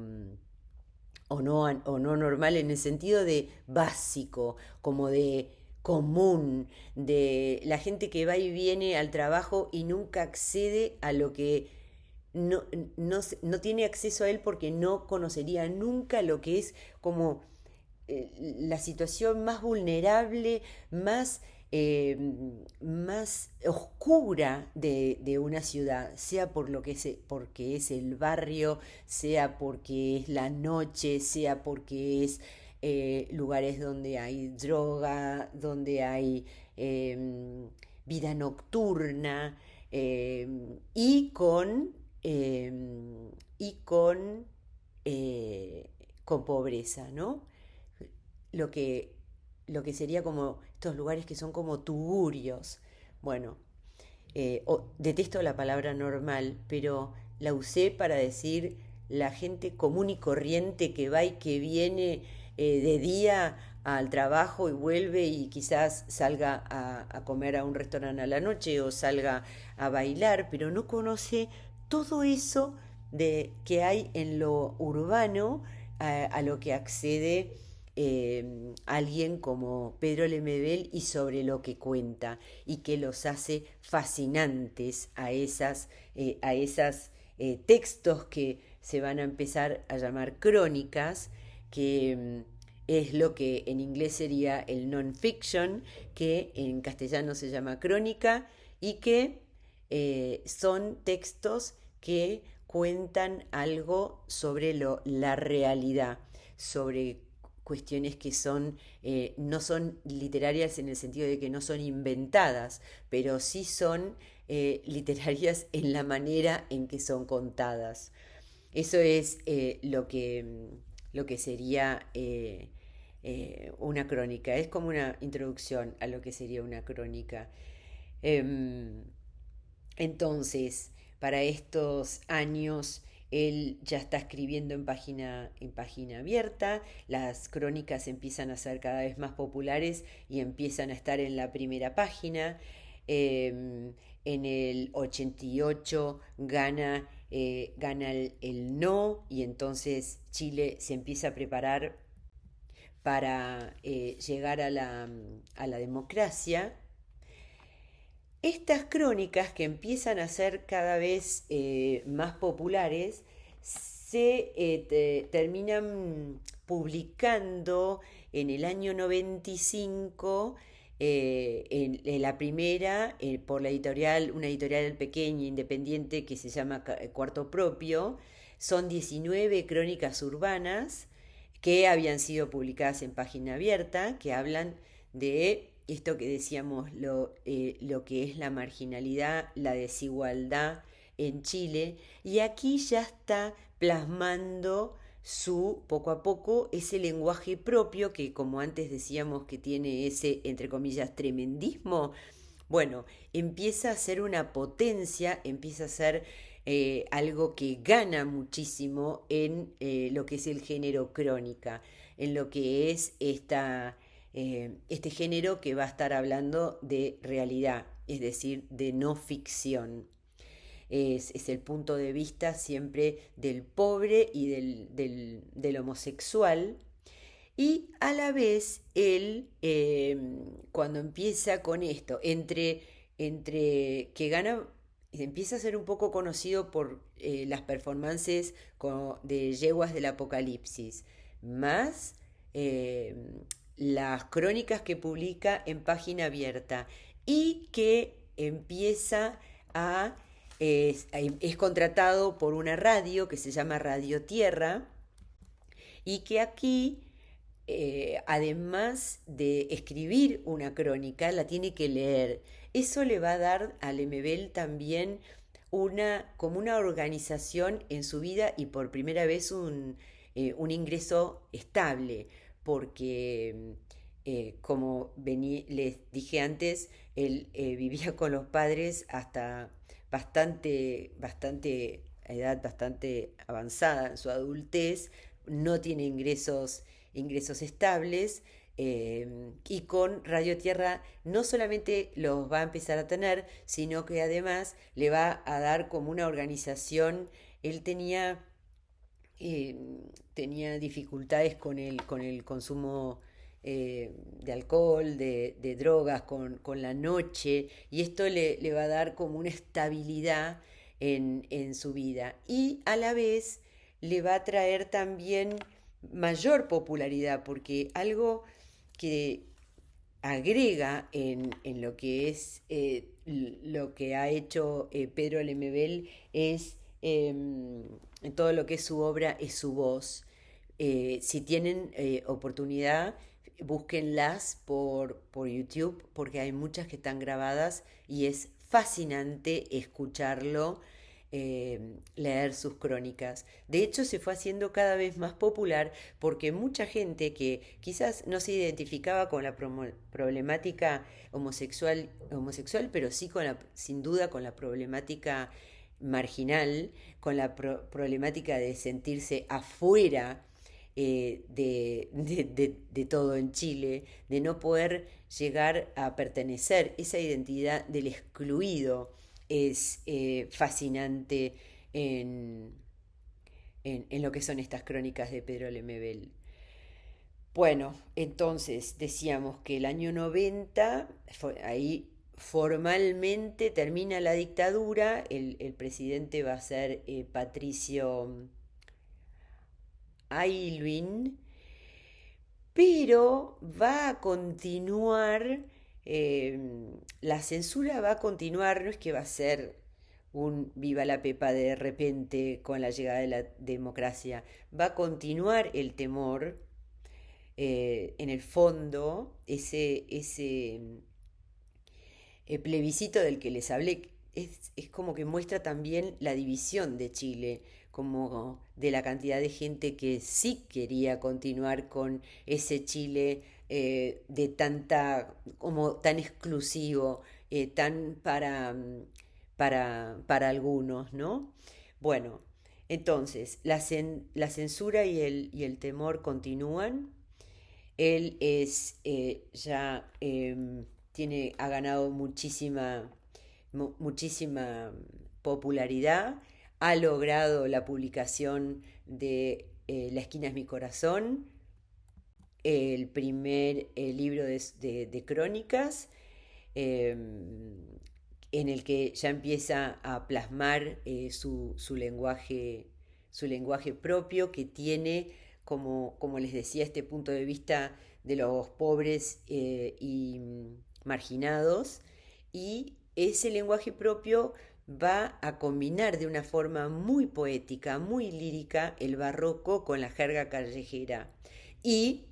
[SPEAKER 2] o no normal en el sentido de básico, como de común, de la gente que va y viene al trabajo y nunca accede a lo que no, no tiene acceso a él porque no conocería nunca lo que es como la situación más vulnerable, más, eh, más oscura de una ciudad, sea por lo que porque es el barrio, sea porque es la noche, sea porque es lugares donde hay droga, donde hay vida nocturna, y y con pobreza, ¿no? Lo que, lo que sería como estos lugares que son como tugurios. Bueno, detesto la palabra normal, pero la usé para decir la gente común y corriente que va y que viene de día al trabajo y vuelve y quizás salga a comer a un restaurante a la noche o salga a bailar, pero no conoce todo eso que hay en lo urbano a lo que accede alguien como Pedro Lemebel y sobre lo que cuenta y que los hace fascinantes a esas textos que se van a empezar a llamar crónicas, que es lo que en inglés sería el non-fiction, que en castellano se llama crónica y que son textos que cuentan algo sobre la realidad, sobre cuestiones que no son literarias en el sentido de que no son inventadas, pero sí son literarias en la manera en que son contadas. Eso es lo que sería una crónica. Es como una introducción a lo que sería una crónica. Em, entonces, para estos años, él ya está escribiendo en página abierta, las crónicas empiezan a ser cada vez más populares y empiezan a estar en la primera página. En el 88 gana el no y entonces Chile se empieza a preparar para llegar a la democracia. Estas crónicas que empiezan a ser cada vez más populares terminan publicando en el año 95 en la primera por una editorial pequeña, independiente que se llama Cuarto Propio. Son 19 crónicas urbanas que habían sido publicadas en página abierta, que hablan de esto que decíamos, lo que es la marginalidad, la desigualdad en Chile, y aquí ya está plasmando poco a poco, ese lenguaje propio que, como antes decíamos, que tiene ese, entre comillas, tremendismo. Bueno, empieza a ser una potencia, empieza a ser algo que gana muchísimo en lo que es el género crónica, en lo que es este género que va a estar hablando de realidad, es decir, de no ficción. Es el punto de vista siempre del pobre y del homosexual. Y a la vez él, cuando empieza con esto, entre que gana, empieza a ser un poco conocido por las performances de Yeguas del Apocalipsis, más eh, las crónicas que publica en página abierta y que empieza es contratado por una radio que se llama Radio Tierra y que aquí, además de escribir una crónica, la tiene que leer. Eso le va a dar a Lemebel también como una organización en su vida y por primera vez un ingreso estable, porque como les dije antes, él vivía con los padres hasta edad bastante avanzada en su adultez, no tiene ingresos estables, y con Radio Tierra no solamente los va a empezar a tener, sino que además le va a dar como una organización. Él eh, tenía dificultades con el consumo de alcohol, de drogas, con la noche, y esto le va a dar como una estabilidad en su vida. Y a la vez le va a traer también mayor popularidad, porque algo que agrega en lo que es lo que ha hecho Pedro Lemebel es en todo lo que es su obra, es su voz. Si tienen oportunidad, búsquenlas por YouTube, porque hay muchas que están grabadas y es fascinante escucharlo, leer sus crónicas. De hecho, se fue haciendo cada vez más popular porque mucha gente que quizás no se identificaba con la problemática homosexual, pero sí sin duda con la problemática marginal, con la problemática de sentirse afuera de todo en Chile, de no poder llegar a pertenecer. Esa identidad del excluido es fascinante en, en lo que son estas crónicas de Pedro Lemebel. Bueno, entonces decíamos que el año 90, ahí formalmente termina la dictadura, el presidente va a ser Patricio Aylwin, pero va a continuar, la censura va a continuar, no es que va a ser un viva la pepa de repente con la llegada de la democracia. Va a continuar el temor, en el fondo, ese plebiscito del que les hablé es como que muestra también la división de Chile, como de la cantidad de gente que sí quería continuar con ese Chile, de tanta, como tan exclusivo, tan para algunos, ¿no? Bueno, entonces, la censura y el temor continúan. Él es ya ha ganado muchísima popularidad, ha logrado la publicación de La esquina es mi corazón, el primer libro de crónicas, eh, en el que ya empieza a plasmar su lenguaje propio, que tiene, como les decía, este punto de vista de los pobres y marginados, y ese lenguaje propio va a combinar de una forma muy poética, muy lírica, el barroco con la jerga callejera y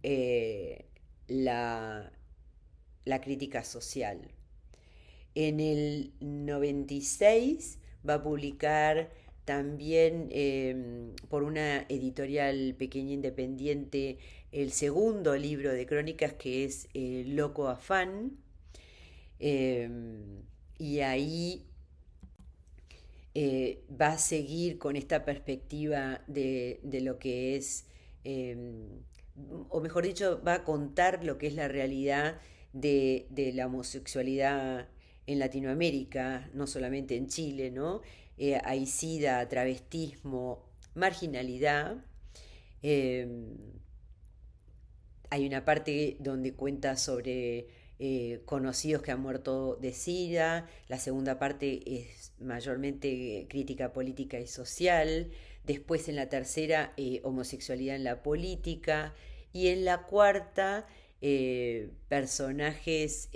[SPEAKER 2] eh, la, la crítica social. En el 96 va a publicar también, por una editorial pequeña independiente, el segundo libro de crónicas, que es Loco Afán. eh, y ahí va a seguir con esta perspectiva de lo que es, eh, o mejor dicho, va a contar lo que es la realidad de la homosexualidad en Latinoamérica, no solamente en Chile, ¿no? Hay sida, travestismo, marginalidad. eh, Hay una parte donde cuenta sobre conocidos que han muerto de SIDA, la segunda parte es mayormente crítica política y social, después en la tercera homosexualidad en la política y en la cuarta personajes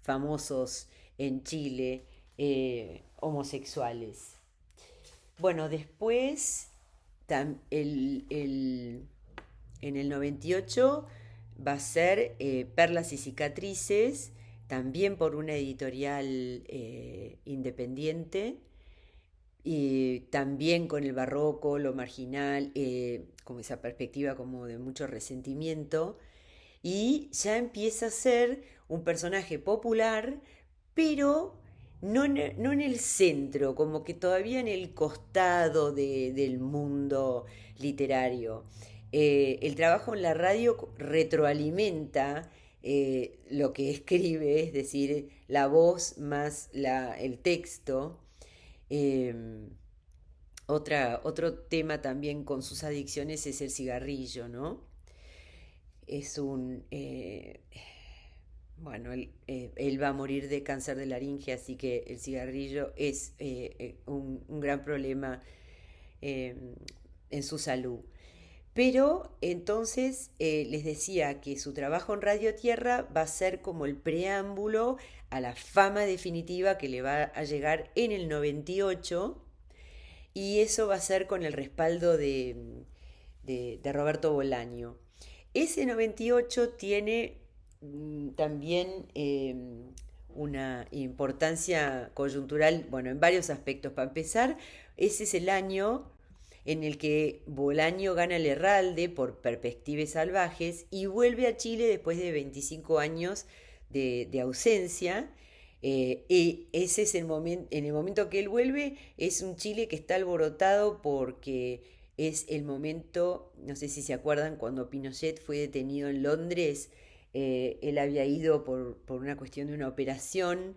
[SPEAKER 2] famosos en Chile, homosexuales. Bueno, después en el 98 va a ser Perlas y Cicatrices, también por una editorial independiente, y también con el barroco, lo marginal, como esa perspectiva como de mucho resentimiento, y ya empieza a ser un personaje popular, pero no en el centro, como que todavía en el costado del mundo literario. El trabajo en la radio retroalimenta lo que escribe, es decir, la voz más el texto. Eh, Otro tema también con sus adicciones es el cigarrillo, ¿no? Es un... bueno, él va a morir de cáncer de laringe, así que el cigarrillo es un gran problema eh, en su salud. Pero entonces les decía que su trabajo en Radio Tierra va a ser como el preámbulo a la fama definitiva que le va a llegar en el 98, y eso va a ser con el respaldo de Roberto Bolaño. Ese 98 tiene también una importancia coyuntural, bueno, en varios aspectos. Para empezar, ese es el año en el que Bolaño gana el Herralde por Perspectivas Salvajes y vuelve a Chile después de 25 años de ausencia. Y ese es el momento, en el momento que él vuelve, es un Chile que está alborotado porque es el momento, no sé si se acuerdan, cuando Pinochet fue detenido en Londres. Él había ido por una cuestión de una operación,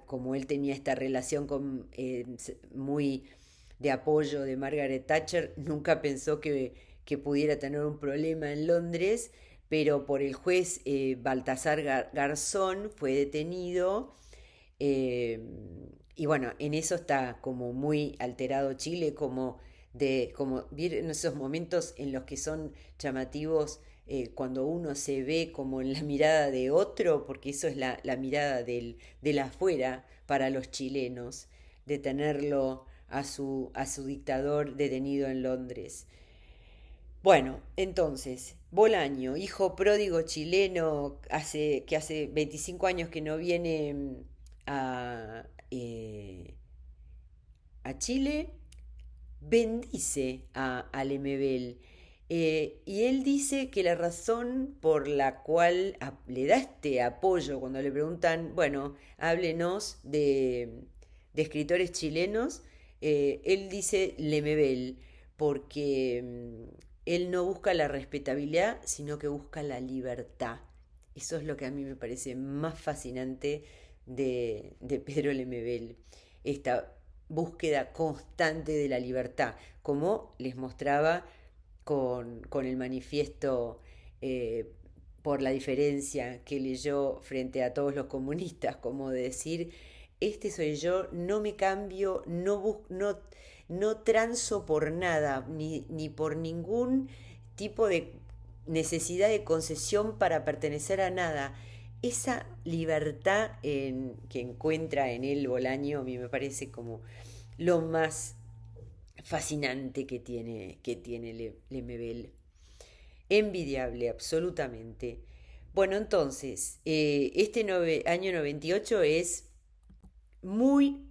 [SPEAKER 2] como él tenía esta relación muy de apoyo de Margaret Thatcher, nunca pensó que pudiera tener un problema en Londres, pero por el juez Baltasar Garzón fue detenido. eh, y bueno, en eso está como muy alterado Chile, como en esos momentos en los que son llamativos, cuando uno se ve como en la mirada de otro, porque eso es la mirada del afuera, para los chilenos de tenerlo a su dictador detenido en Londres. Bueno, entonces, Bolaño, hijo pródigo chileno, que hace 25 años que no viene a, a Chile, bendice a Lemebel. Y él dice que la razón por la cual le da este apoyo cuando le preguntan, bueno, háblenos de escritores chilenos, él dice Lemebel, porque él no busca la respetabilidad, sino que busca la libertad. Eso es lo que a mí me parece más fascinante de Pedro Lemebel, esta búsqueda constante de la libertad, como les mostraba con el manifiesto eh, por la diferencia que leyó frente a todos los comunistas, como decir, este soy yo, no me cambio, no transo por nada, ni por ningún tipo de necesidad de concesión para pertenecer a nada. Esa libertad que encuentra en él Bolaño a mí me parece como lo más fascinante que tiene Lemebel. Envidiable, absolutamente. Bueno, entonces, año 98 es muy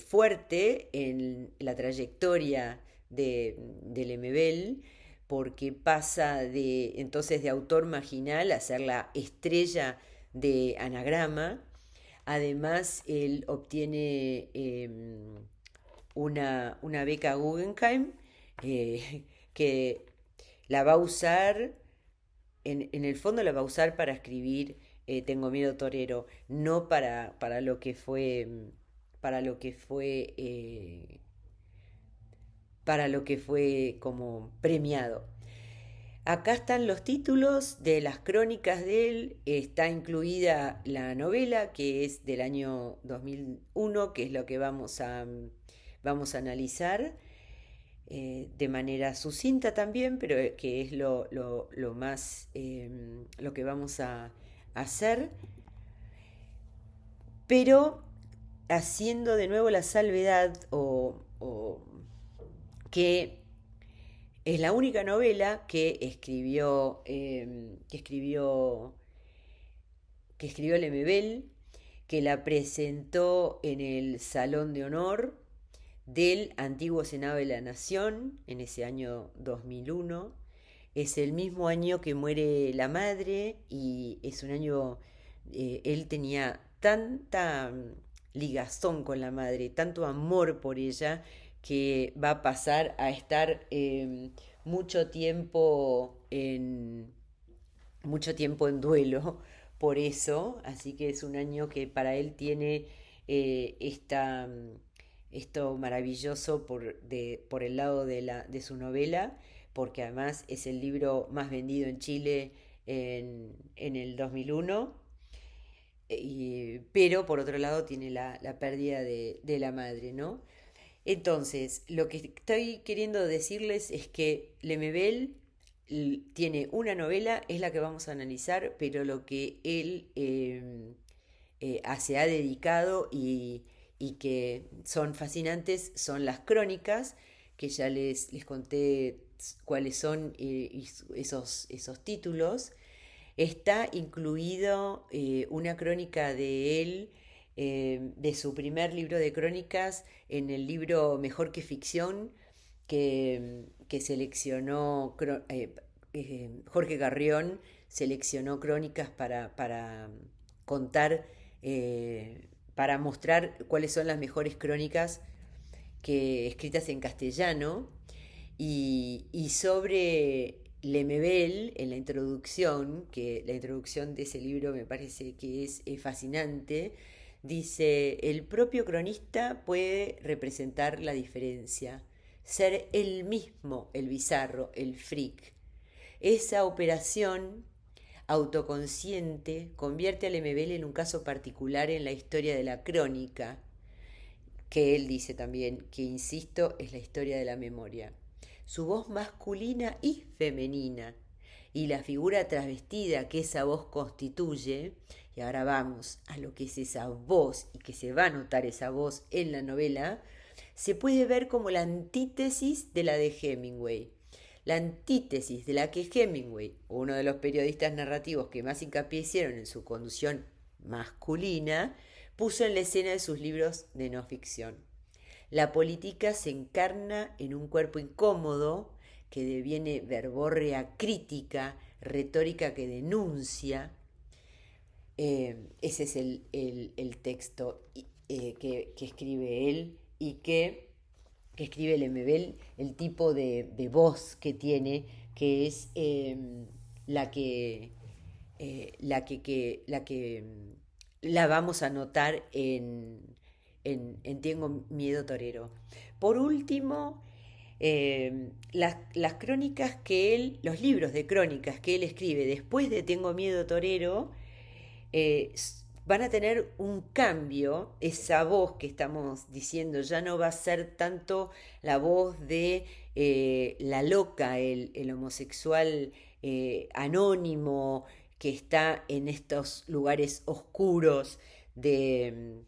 [SPEAKER 2] fuerte en la trayectoria de Lemebel, porque pasa entonces de autor marginal a ser la estrella de Anagrama. Además, él obtiene una beca Guggenheim que la va a usar, en el fondo la va a usar para escribir Tengo miedo torero, no para lo que fue, para lo que fue, para lo que fue como premiado. Acá están los títulos de las crónicas de él, está incluida la novela que es del año 2001, que es lo que vamos a analizar de manera sucinta también, pero que es lo más, lo que vamos a hacer, pero haciendo de nuevo la salvedad o que es la única novela que escribió Lemebel, que la presentó en el Salón de Honor del antiguo Senado de la Nación en ese año 2001. Es el mismo año que muere la madre y es un año, él tenía tanta ligazón con la madre, tanto amor por ella, que va a pasar a estar mucho tiempo en duelo por eso, así que es un año que para él tiene esto maravilloso por el lado de su novela, porque además es el libro más vendido en Chile en el 2001, pero por otro lado tiene la pérdida de la madre, ¿no? Entonces, lo que estoy queriendo decirles es que Lemebel tiene una novela, es la que vamos a analizar, pero lo que él se ha dedicado y que son fascinantes son las crónicas, que ya les conté cuáles son esos títulos. Está incluido una crónica de él, de su primer libro de crónicas, en el libro Mejor que Ficción, que seleccionó Jorge Carrión, seleccionó crónicas para contar, para mostrar cuáles son las mejores crónicas escritas en castellano. Y sobre Lemebel, en la introducción, que la introducción de ese libro me parece que es fascinante, dice, el propio cronista puede representar la diferencia, ser él mismo el bizarro, el freak. Esa operación autoconsciente convierte a Lemebel en un caso particular en la historia de la crónica, que él dice también, que insisto, es la historia de la memoria. Su voz masculina y femenina y la figura travestida que esa voz constituye, y y ahora vamos a lo que es esa voz y que se va a notar esa voz en la novela, se puede ver como la antítesis de la de Hemingway. La antítesis de la que Hemingway, uno de los periodistas narrativos que más hincapié hicieron en su conducción masculina, puso en la escena de sus libros de no ficción. La política se encarna en un cuerpo incómodo que deviene verborrea crítica, retórica que denuncia. Ese es el texto que escribe él y que escribe Lemebel, el tipo de voz que tiene, que es la vamos a notar en Tengo Miedo Torero. Por último, las crónicas que los libros de crónicas que él escribe después de Tengo Miedo Torero, eh, van a tener un cambio, esa voz que estamos diciendo ya no va a ser tanto la voz de la loca, el homosexual anónimo que está en estos lugares oscuros de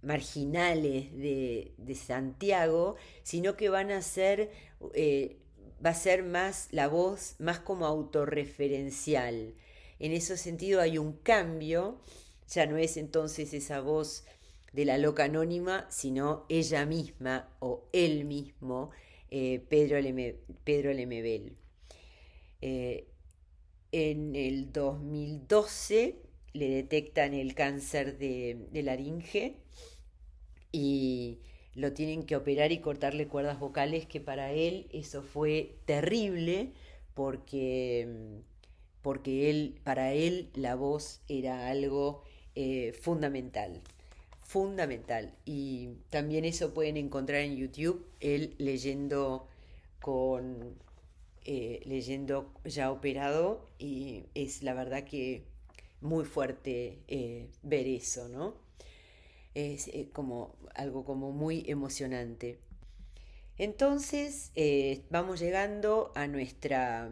[SPEAKER 2] marginales de Santiago, sino que van a ser, va a ser más la voz más como autorreferencial. En ese sentido hay un cambio, ya no es entonces esa voz de la loca anónima, sino ella misma o él mismo, Pedro Lemebel. Eh, en el 2012 le detectan el cáncer de laringe y lo tienen que operar y cortarle cuerdas vocales, que para él eso fue terrible porque para él la voz era algo fundamental, fundamental. Y también eso pueden encontrar en YouTube, él leyendo ya operado, y es la verdad que muy fuerte ver eso, ¿no? Es como algo como muy emocionante. Entonces vamos llegando a nuestra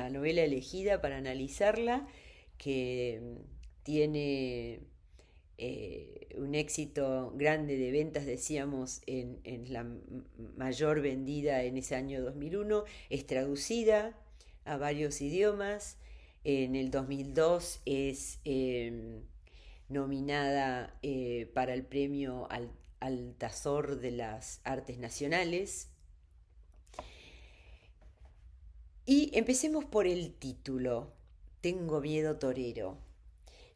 [SPEAKER 2] novela elegida para analizarla, que tiene un éxito grande de ventas, decíamos, en la mayor vendida en ese año 2001, es traducida a varios idiomas, en el 2002 es nominada para el premio Altazor de las Artes Nacionales. Y empecemos por el título, Tengo Miedo Torero.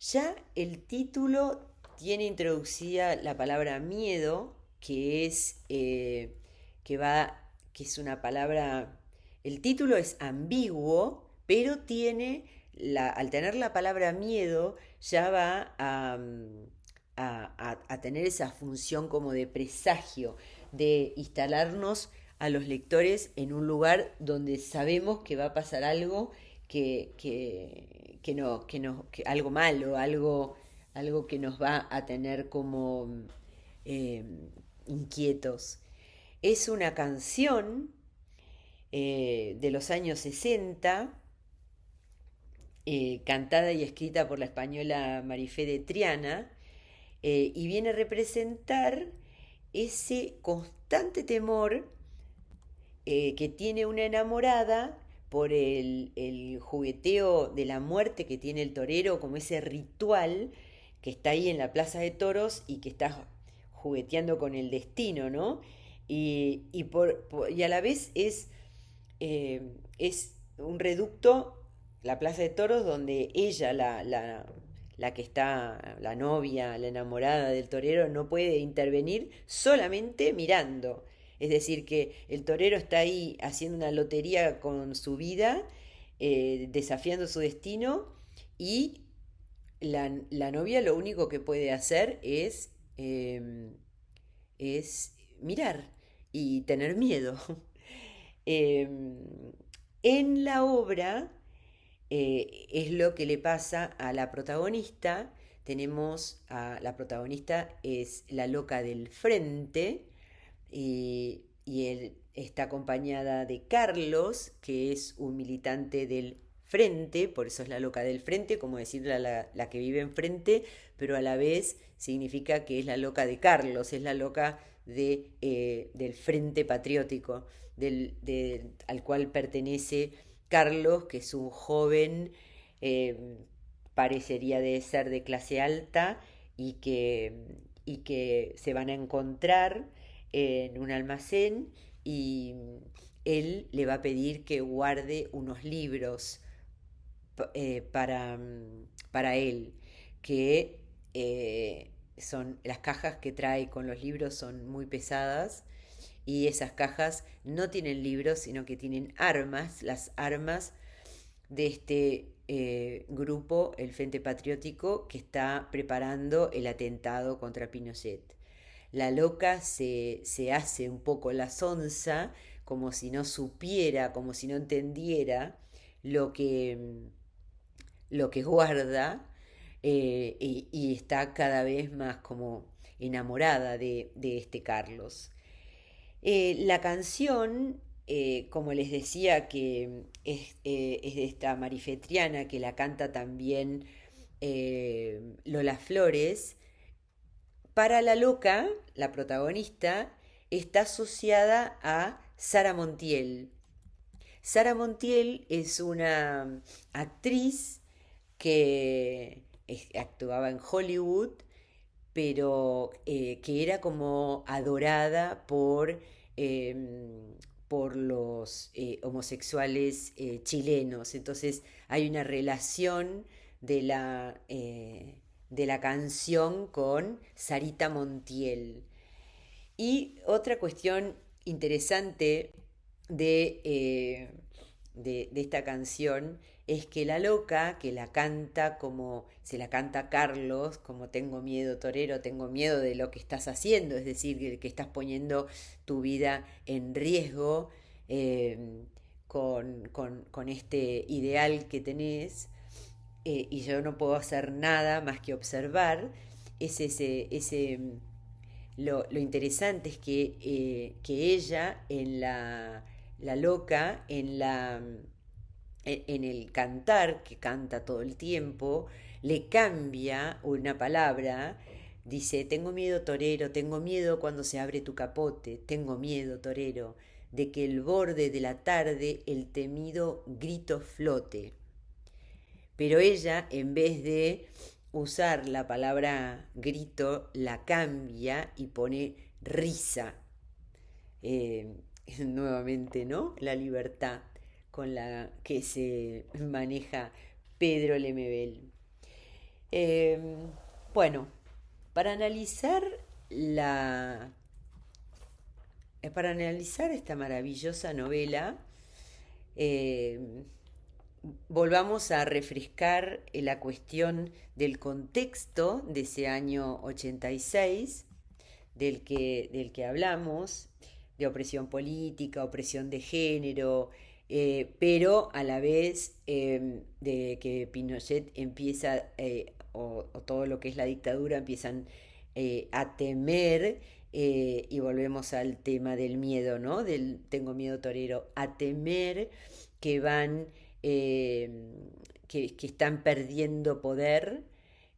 [SPEAKER 2] Ya el título tiene introducida la palabra miedo, que es una palabra, el título es ambiguo, pero al tener la palabra miedo, ya va a tener esa función como de presagio, de instalarnos a los lectores en un lugar donde sabemos que va a pasar algo algo malo, algo que nos va a tener como eh, inquietos. Es una canción de los años 60, cantada y escrita por la española Marifé de Triana, y viene a representar ese constante temor que tiene una enamorada por el jugueteo de la muerte que tiene el torero, como ese ritual que está ahí en la plaza de toros y que está jugueteando con el destino, ¿no? Y a la vez es un reducto, la plaza de toros, donde ella, la que está, la novia, la enamorada del torero, no puede intervenir, solamente mirando. Es decir, que el torero está ahí haciendo una lotería con su vida, desafiando su destino, y la novia lo único que puede hacer es mirar y tener miedo. Em, en la obra es lo que le pasa a la protagonista. Tenemos la protagonista es la loca del frente, y él está acompañada de Carlos, que es un militante del frente, por eso es la loca del frente, como decir la que vive enfrente, pero a la vez significa que es la loca de Carlos, es la loca del Frente Patriótico, al cual pertenece Carlos, que es un joven, eh, parecería de ser de clase alta y que se van a encontrar en un almacén y él le va a pedir que guarde unos libros para él, que son las cajas que trae con los libros son muy pesadas y esas cajas no tienen libros, sino que tienen armas, las armas de este grupo, el Frente Patriótico, que está preparando el atentado contra Pinochet. La loca se hace un poco la sonza, como si no supiera, como si no entendiera lo que, lo que guarda, y está cada vez más como enamorada de este Carlos. La canción, como les decía, que es de esta Marifetriana, que la canta también Lola Flores, para la loca, la protagonista, está asociada a Sara Montiel. Sara Montiel es una actriz que actuaba en Hollywood, pero que era como adorada por los homosexuales chilenos. Entonces hay una relación de de la canción con Sarita Montiel. Y otra cuestión interesante de esta canción es que la loca, que la canta como se la canta Carlos, como tengo miedo torero, tengo miedo de lo que estás haciendo, es decir, que estás poniendo tu vida en riesgo con este ideal que tenés, y yo no puedo hacer nada más que observar. Es lo interesante es que ella la loca, en el cantar, que canta todo el tiempo, le cambia una palabra. Dice, tengo miedo torero, tengo miedo cuando se abre tu capote, tengo miedo torero, de que el borde de la tarde el temido grito flote. Pero ella, en vez de usar la palabra grito, la cambia y pone risa. Eh, Nuevamente, ¿no? La libertad con la que se maneja Pedro Lemebel. Eh, bueno, para analizar la, para analizar esta maravillosa novela, eh, volvamos a refrescar la cuestión del contexto de ese año 86 del que hablamos, de opresión política, opresión de género, pero a la vez de que Pinochet empieza, o todo lo que es la dictadura, empiezan a temer, y volvemos al tema del miedo, ¿no? Del tengo miedo torero, a temer que van, que están perdiendo poder,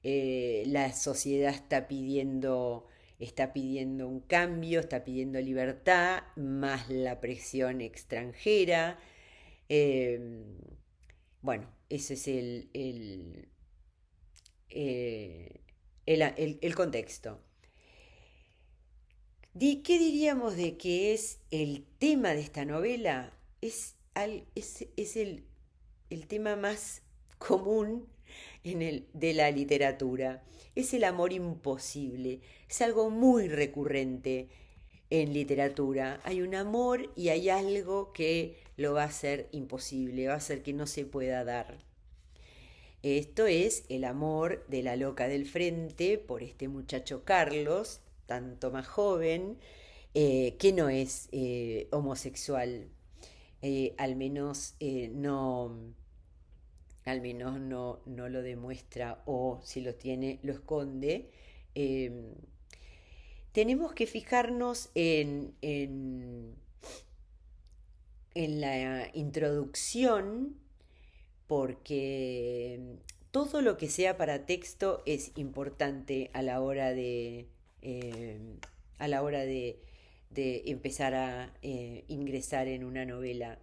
[SPEAKER 2] la sociedad está pidiendo un cambio, está pidiendo libertad, más la presión extranjera. Eh, bueno, ese es eh, el contexto. ¿Qué diríamos de que es el tema de esta novela? Es el tema más común de la literatura. Es el amor imposible. Es algo muy recurrente en literatura. Hay un amor y hay algo que lo va a hacer imposible, va a hacer que no se pueda dar. Esto es el amor de la loca del frente por este muchacho Carlos, tanto más joven, que no es homosexual. Al menos no lo demuestra, o si lo tiene, lo esconde. Eh, Tenemos que fijarnos en la introducción, porque todo lo que sea para texto es importante eh, a la hora de empezar a ingresar en una novela.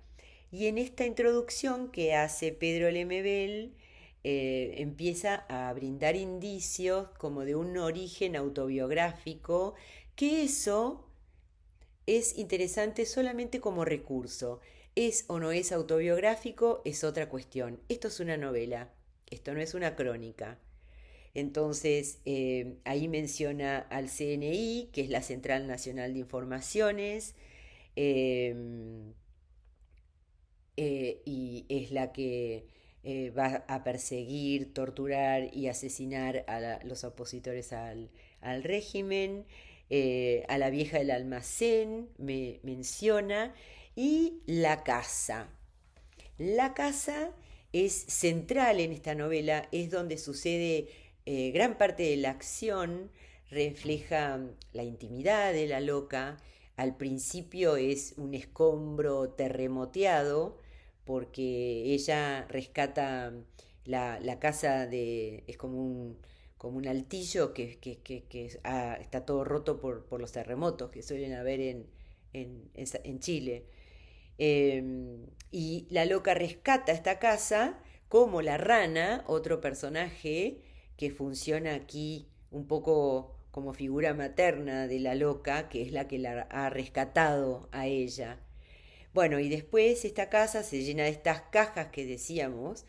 [SPEAKER 2] Y en esta introducción que hace Pedro Lemebel, empieza a brindar indicios como de un origen autobiográfico, que eso es interesante solamente como recurso. Es o no es autobiográfico es otra cuestión. Esto es una novela, esto no es una crónica. Entonces, ahí menciona al CNI, que es la Central Nacional de Informaciones, eh, y es la que va a perseguir, torturar y asesinar a los opositores al régimen. A la vieja del almacén me menciona, y la casa. La casa es central en esta novela, es donde sucede gran parte de la acción, refleja la intimidad de la loca. Al principio es un escombro terremoteado porque ella rescata la casa es como un altillo que está todo roto por los terremotos que suelen haber en Chile. Y la loca rescata esta casa como la rana, otro personaje que funciona aquí un poco como figura materna de la loca, que es la que la ha rescatado a ella. Bueno, y después esta casa se llena de estas cajas que decíamos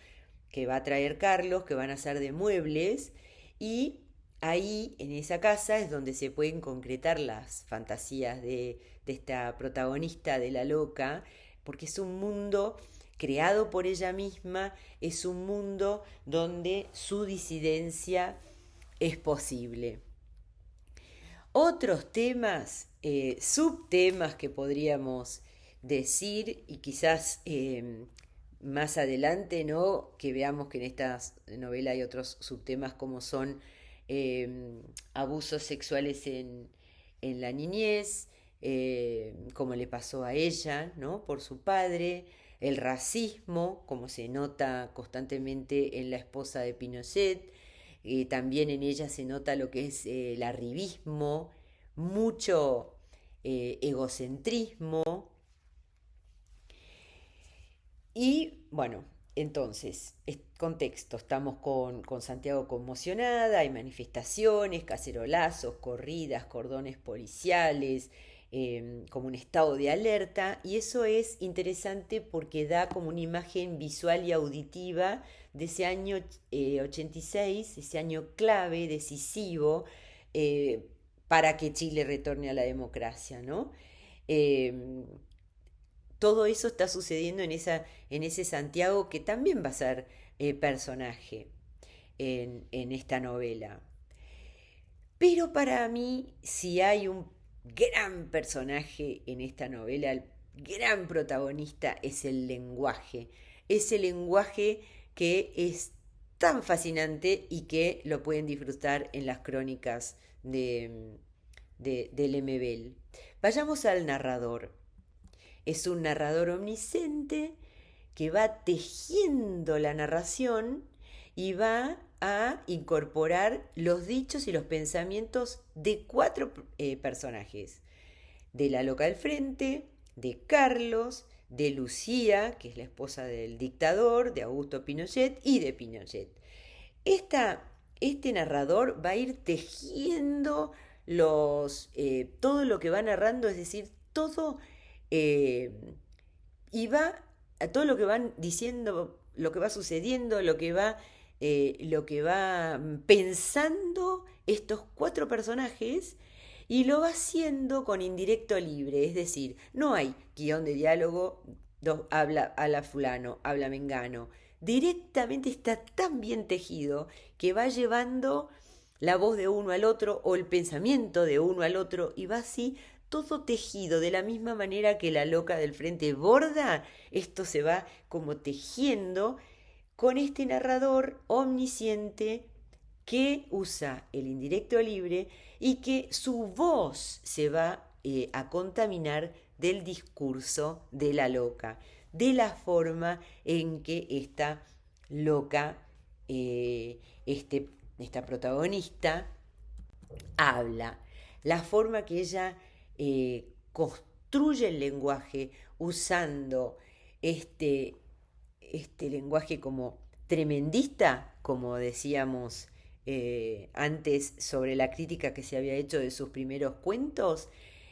[SPEAKER 2] que va a traer Carlos, que van a ser de muebles, y ahí en esa casa es donde se pueden concretar las fantasías de esta protagonista de la loca, porque es un mundo creado por ella misma, es un mundo donde su disidencia es posible. Otros temas, subtemas que podríamos decir, y quizás más adelante, ¿no? Que veamos que en esta novela hay otros subtemas como son abusos sexuales en la niñez, como le pasó a ella, ¿no? Por su padre, el racismo, como se nota constantemente en la esposa de Pinochet. También en ella se nota lo que es el arribismo, mucho egocentrismo. Y bueno, entonces, contexto, estamos con Santiago conmocionada, hay manifestaciones, cacerolazos, corridas, cordones policiales, como un estado de alerta, y eso es interesante porque da como una imagen visual y auditiva de ese año 86, ese año clave, decisivo, eh, para que Chile retorne a la democracia, ¿no? Eh, Todo eso está sucediendo en ese Santiago que también va a ser personaje en esta novela. Pero para mí, si hay un gran personaje en esta novela, el gran protagonista es el lenguaje. Ese lenguaje que es tan fascinante y que lo pueden disfrutar en las crónicas de Lemebel. Vayamos al narrador. Es un narrador omnisciente que va tejiendo la narración y va a incorporar los dichos y los pensamientos de cuatro personajes. De la loca del frente, de Carlos, de Lucía, que es la esposa del dictador, de Augusto Pinochet y de Pinochet. Este narrador va a ir tejiendo todo lo que va narrando, es decir, todo eh, y va a todo lo que van diciendo, lo que va sucediendo, lo que va pensando estos cuatro personajes, y lo va haciendo con indirecto libre, es decir, no hay guión de diálogo, habla fulano, habla mengano, directamente está tan bien tejido que va llevando la voz de uno al otro o el pensamiento de uno al otro, y va así todo tejido de la misma manera que la loca del frente borda. Esto se va como tejiendo con este narrador omnisciente que usa el indirecto libre y que su voz se va a contaminar del discurso de la loca, de la forma en que ésta loca, esta protagonista, habla, la forma que ella construye el lenguaje usando este, este lenguaje como tremendista, como decíamos antes sobre la crítica que se había hecho de sus primeros cuentos,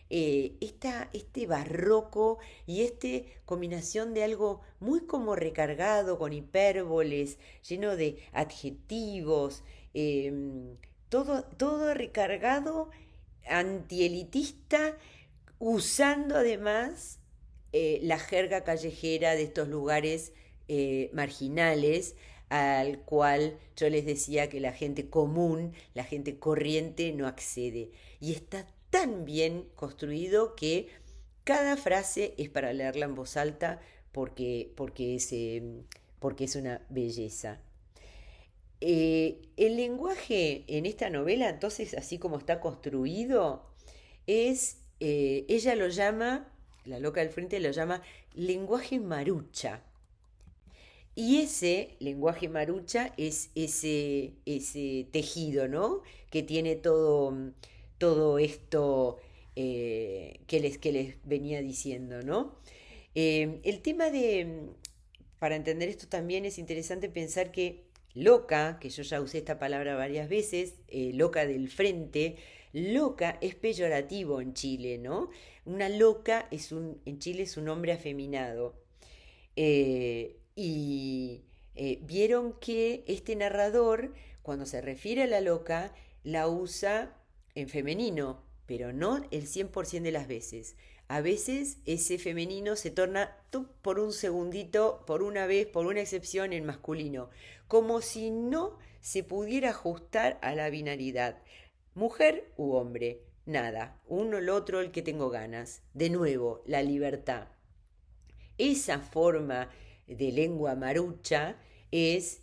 [SPEAKER 2] este barroco y esta combinación de algo muy como recargado, con hipérboles, lleno de adjetivos, todo recargado, antielitista, usando además la jerga callejera de estos lugares marginales, al cual yo les decía que la gente común, la gente corriente no accede. Y está tan bien construido que cada frase es para leerla en voz alta porque es una belleza. El lenguaje en esta novela, entonces, así como está construido, ella lo llama, la loca del frente lo llama lenguaje marucha. Y ese lenguaje marucha es ese tejido, ¿no? Que tiene todo esto que les venía diciendo, ¿no? El tema para entender esto también es interesante pensar que loca, que yo ya usé esta palabra varias veces, loca del frente, loca es peyorativo en Chile, ¿no? Una loca en Chile es un hombre afeminado. Y vieron que este narrador, cuando se refiere a la loca, la usa en femenino, pero no el 100% de las veces. A veces ese femenino se torna por un segundito, por una vez, por una excepción en masculino, como si no se pudiera ajustar a la binaridad. Mujer u hombre, nada, uno el otro el que tengo ganas. De nuevo, la libertad. Esa forma de lengua marucha es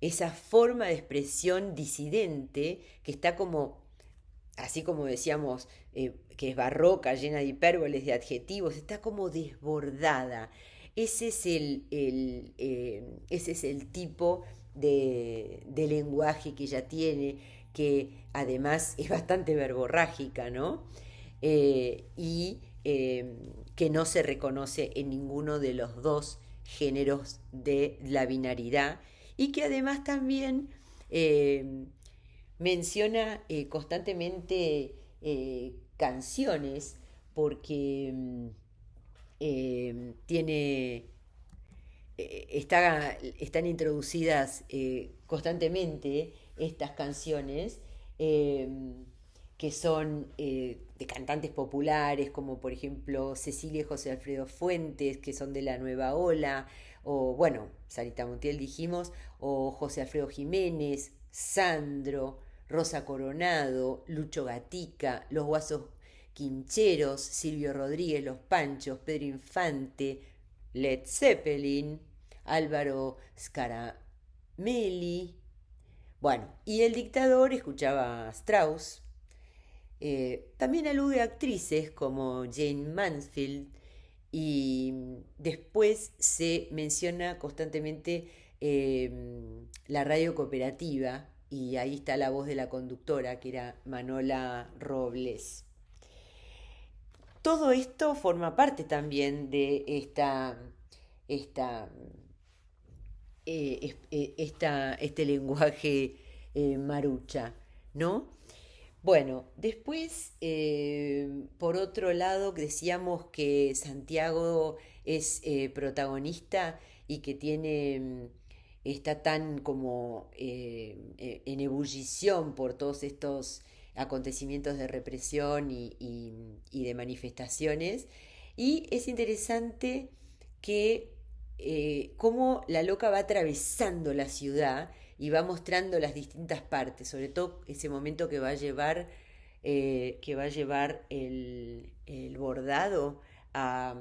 [SPEAKER 2] esa forma de expresión disidente que está como, así como decíamos, que es barroca, llena de hipérboles, de adjetivos, está como desbordada. Ese es el tipo de lenguaje que ella tiene, que además es bastante verborrágica, ¿no? Y que no se reconoce en ninguno de los dos géneros de la binaridad y que además también menciona constantemente canciones porque tiene están introducidas constantemente estas canciones eh, que son de cantantes populares, como por ejemplo Cecilia y José Alfredo Fuentes, que son de la nueva ola, o bueno, Sarita Montiel dijimos, o José Alfredo Jiménez, Sandro, Rosa Coronado, Lucho Gatica, Los Guasos Quincheros, Silvio Rodríguez, Los Panchos, Pedro Infante, Led Zeppelin, Álvaro Scaramelli. Bueno, y el dictador escuchaba a Strauss. También alude a actrices como Jane Mansfield y después se menciona constantemente la radio cooperativa y ahí está la voz de la conductora que era Manola Robles. Todo esto forma parte también de esta, este lenguaje marucha, ¿no? Bueno, después, por otro lado, decíamos que Santiago es protagonista y que está tan como en ebullición por todos estos acontecimientos de represión y de manifestaciones. Y es interesante que cómo la loca va atravesando la ciudad y va mostrando las distintas partes, sobre todo ese momento que va a llevar el bordado a,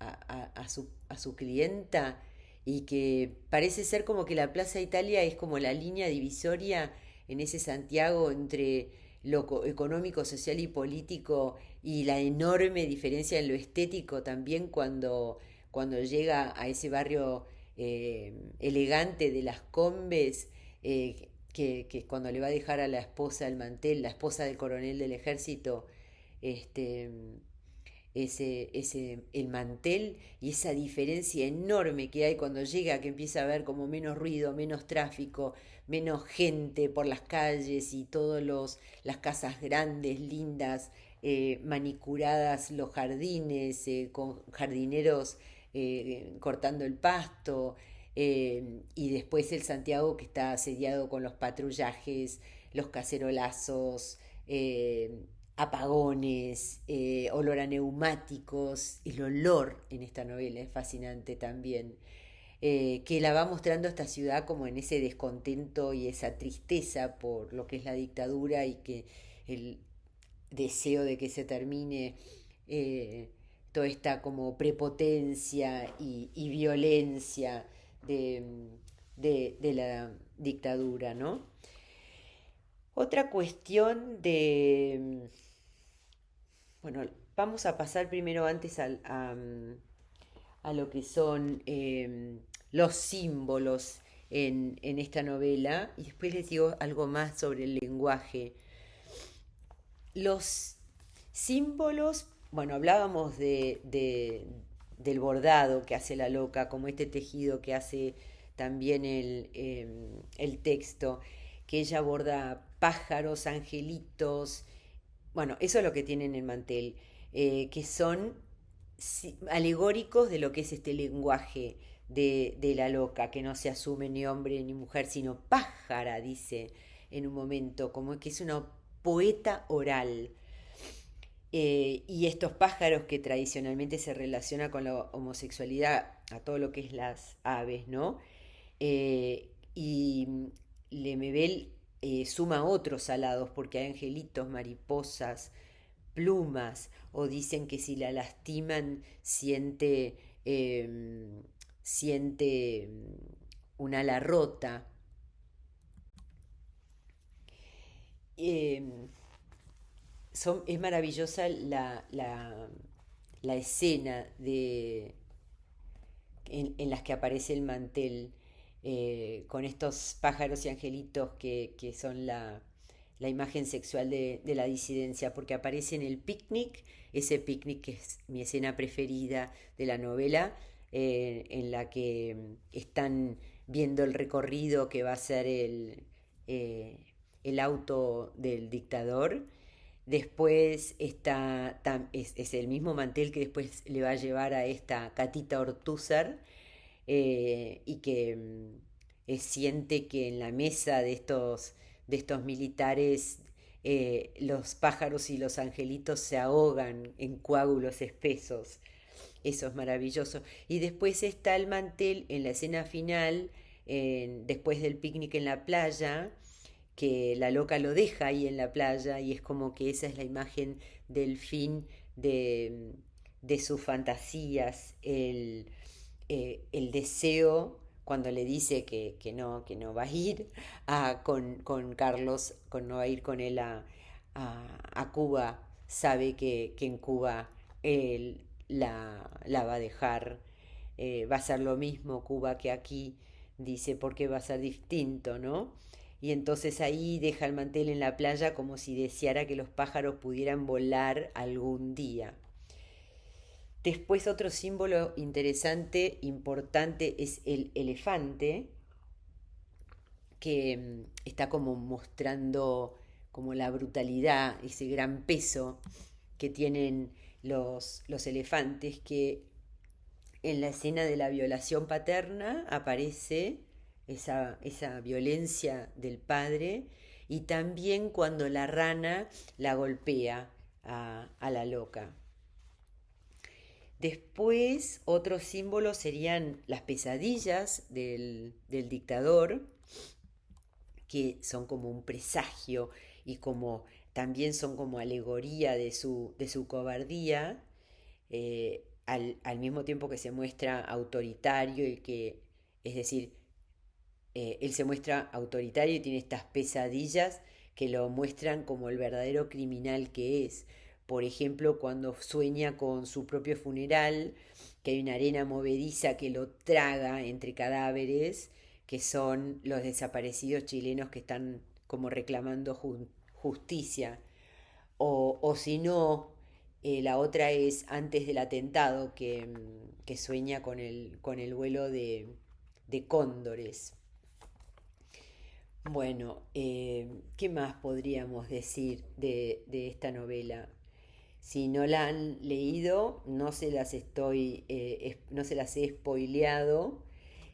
[SPEAKER 2] a su clienta y que parece ser como que la Plaza Italia es como la línea divisoria en ese Santiago entre lo económico, social y político y la enorme diferencia en lo estético también cuando llega a ese barrio elegante de las Combes, que cuando le va a dejar a la esposa el mantel, la esposa del coronel del ejército, este, el mantel, y esa diferencia enorme que hay cuando llega, que empieza a haber como menos ruido, menos tráfico, menos gente por las calles y las casas grandes, lindas, manicuradas, los jardines, con jardineros cortando el pasto, y después el Santiago que está asediado con los patrullajes, los cacerolazos, apagones, olor a neumáticos. El olor en esta novela es fascinante también, que la va mostrando esta ciudad como en ese descontento y esa tristeza por lo que es la dictadura, y que el deseo de que se termine toda esta como prepotencia y violencia de, de la dictadura, ¿no? Otra cuestión de... Bueno, vamos a pasar primero antes a lo que son los símbolos en esta novela, y después les digo algo más sobre el lenguaje. Los símbolos, bueno, hablábamos del bordado que hace la loca, como este tejido que hace también el texto, que ella borda pájaros, angelitos, bueno, eso es lo que tiene en el mantel, que son alegóricos de lo que es este lenguaje de la loca, que no se asume ni hombre ni mujer, sino pájara, dice en un momento, como que es una poeta oral. Y estos pájaros que tradicionalmente se relaciona con la homosexualidad, a todo lo que es las aves, ¿no? Y Lemebel suma otros alados, porque hay angelitos, mariposas, plumas, o dicen que si la lastiman siente un ala rota. Eh, es maravillosa la escena en las que aparece el mantel, con estos pájaros y angelitos que son la imagen sexual de la disidencia, porque aparece en el picnic, ese picnic que es mi escena preferida de la novela, en la que están viendo el recorrido que va a ser el auto del dictador. Después es el mismo mantel que después le va a llevar a esta Catita Ortúzar, y que siente que en la mesa de estos militares, los pájaros y los angelitos se ahogan en coágulos espesos. Eso es maravilloso. Y después está el mantel en la escena final, después del picnic en la playa, que la loca lo deja ahí en la playa, y es como que esa es la imagen del fin de sus fantasías, el deseo cuando le dice que no va a ir con Carlos, no va a ir con él a Cuba, sabe que en Cuba él la va a dejar, va a ser lo mismo Cuba que aquí, dice, porque va a ser distinto, ¿no? Y entonces ahí deja el mantel en la playa como si deseara que los pájaros pudieran volar algún día. Después otro símbolo interesante, importante, es el elefante, que está como mostrando como la brutalidad, ese gran peso que tienen los elefantes, que en la escena de la violación paterna aparece esa violencia del padre, y también cuando la rana la golpea a la loca. Después, otros símbolos serían las pesadillas del dictador, que son como un presagio y como también son como alegoría de su cobardía, al mismo tiempo que se muestra autoritario, y que, es decir, él se muestra autoritario y tiene estas pesadillas que lo muestran como el verdadero criminal que es. Por ejemplo, cuando sueña con su propio funeral, que hay una arena movediza que lo traga entre cadáveres, que son los desaparecidos chilenos que están como reclamando justicia. O si no, la otra es antes del atentado que sueña con el vuelo de cóndores. Bueno, ¿qué más podríamos decir de esta novela? Si no la han leído, no se las he spoileado,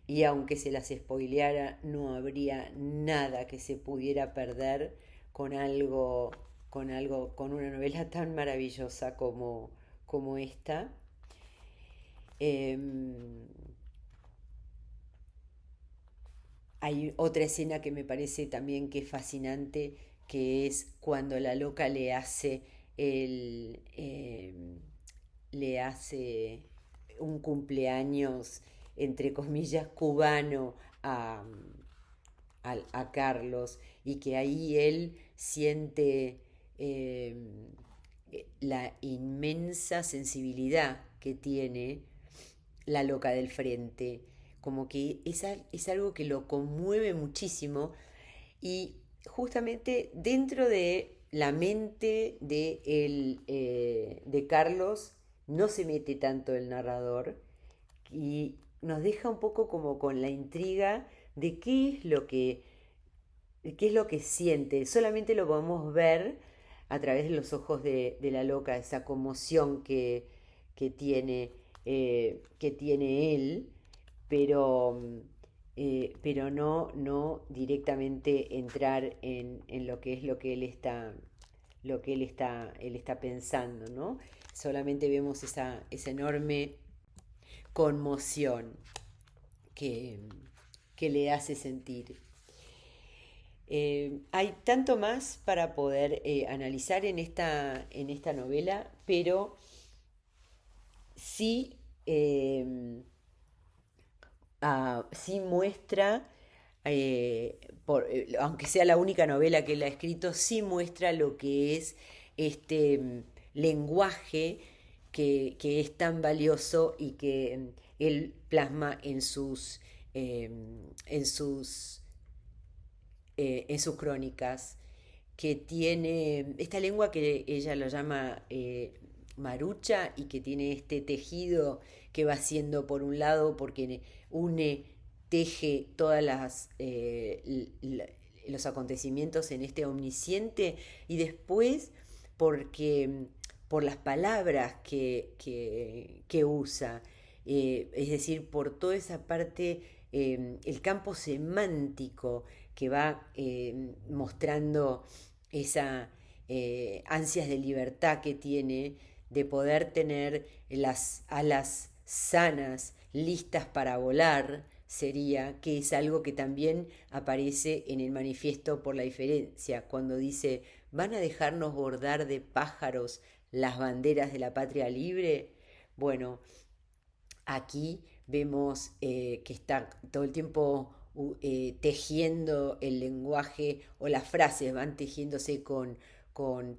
[SPEAKER 2] y aunque se las spoileara, no habría nada que se pudiera perder con algo, con una novela tan maravillosa como esta. Em, Hay otra escena que me parece también que es fascinante, que es cuando la loca le hace un cumpleaños, entre comillas, cubano a, a Carlos, y que ahí él siente eh, la inmensa sensibilidad que tiene la loca del frente, como que es algo que lo conmueve muchísimo, y justamente dentro de la mente de Carlos no se mete tanto el narrador, y nos deja un poco como con la intriga de qué es lo que siente. Solamente lo podemos ver a través de los ojos de la loca, esa conmoción que tiene, que tiene él, pero, pero no directamente entrar en lo que es lo que él está pensando, ¿no? Solamente vemos esa enorme conmoción que, que le hace sentir. Hay tanto más para poder analizar en esta novela, pero sí, sí muestra, aunque sea la única novela que él ha escrito, sí muestra lo que es este lenguaje que es tan valioso y que él plasma en sus crónicas, que tiene esta lengua que ella lo llama marucha, y que tiene este tejido que va haciendo por un lado porque une, teje todas los acontecimientos en este omnisciente, y después porque por las palabras que usa, es decir, por toda esa parte, el campo semántico que va mostrando esa ansias de libertad que tiene, de poder tener las alas sanas, listas para volar, sería, que es algo que también aparece en el manifiesto por la diferencia, cuando dice, ¿van a dejarnos bordar de pájaros las banderas de la patria libre? Bueno, aquí vemos que está todo el tiempo tejiendo el lenguaje, o las frases van tejiéndose con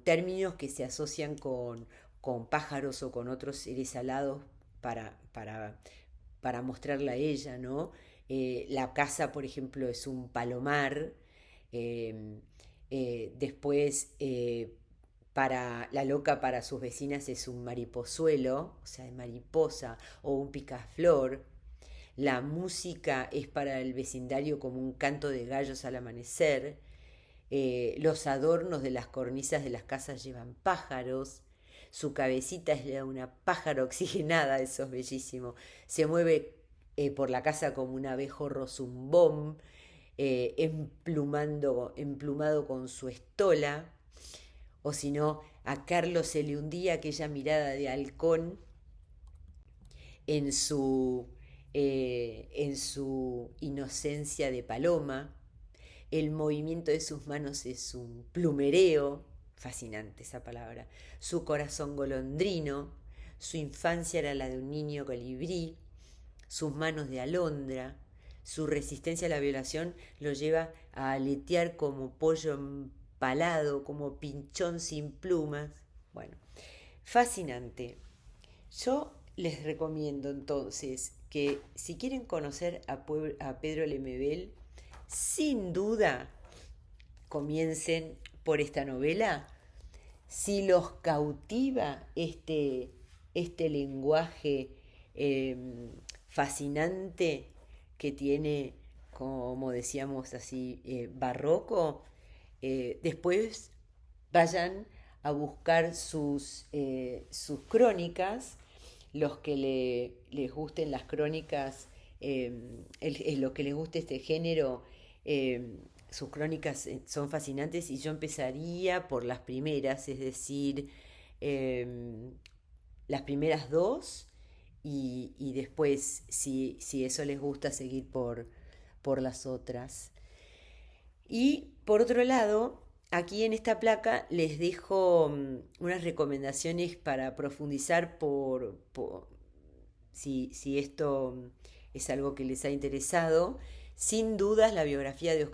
[SPEAKER 2] términos que se asocian con pájaros o con otros seres alados para, para, para mostrarla a ella, ¿no? La casa, por ejemplo, es un palomar. eh, Después, para la loca, para sus vecinas es un mariposuelo, o sea, de mariposa, o un picaflor. La música es para el vecindario como un canto de gallos al amanecer. Los adornos de las cornisas de las casas llevan pájaros. Su cabecita es la de una pájara oxigenada, eso es bellísimo. Se mueve por la casa como un abejorro zumbón, emplumado con su estola. O si no, a Carlos se le hundía aquella mirada de halcón en en su inocencia de paloma. El movimiento de sus manos es un plumereo, fascinante esa palabra. Su corazón golondrino, su infancia era la de un niño colibrí, sus manos de alondra. Su resistencia a la violación lo lleva a aletear como pollo empalado, como pinchón sin plumas. Bueno, fascinante. Yo les recomiendo entonces que si quieren conocer a Pedro Lemebel, sin duda comiencen por esta novela. Si los cautiva este lenguaje eh, fascinante que tiene, como decíamos así, barroco, después vayan a buscar sus crónicas, los que les gusten las crónicas, los que les guste este género, sus crónicas son fascinantes y yo empezaría por las primeras, es decir, eh, las primeras dos y después, si eso les gusta, seguir por las otras. Y por otro lado, aquí en esta placa les dejo unas recomendaciones para profundizar si esto es algo que les ha interesado. Sin dudas, la biografía de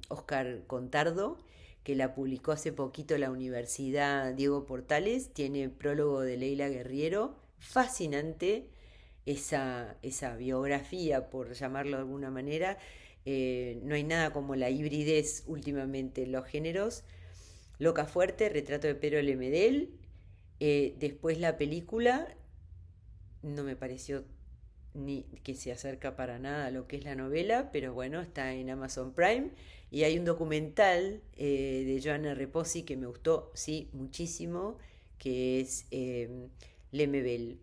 [SPEAKER 2] Oscar Contardo, que la publicó hace poquito la Universidad Diego Portales, tiene prólogo de Leila Guerriero, fascinante esa biografía, por llamarlo de alguna manera. No hay nada como la hibridez últimamente en los géneros. Loca Fuerte, retrato de Pedro Lemedel. Después la película, no me pareció ni que se acerca para nada a lo que es la novela, pero bueno, está en Amazon Prime. Y hay un documental de Joanna Reposi que me gustó, sí, muchísimo, que es Lemebel.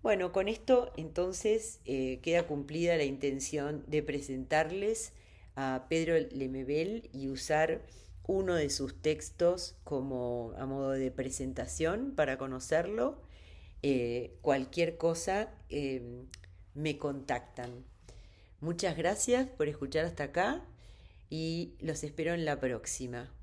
[SPEAKER 2] Bueno, con esto entonces queda cumplida la intención de presentarles a Pedro Lemebel y usar uno de sus textos como a modo de presentación para conocerlo. Cualquier cosa me contactan. Muchas gracias por escuchar hasta acá y los espero en la próxima.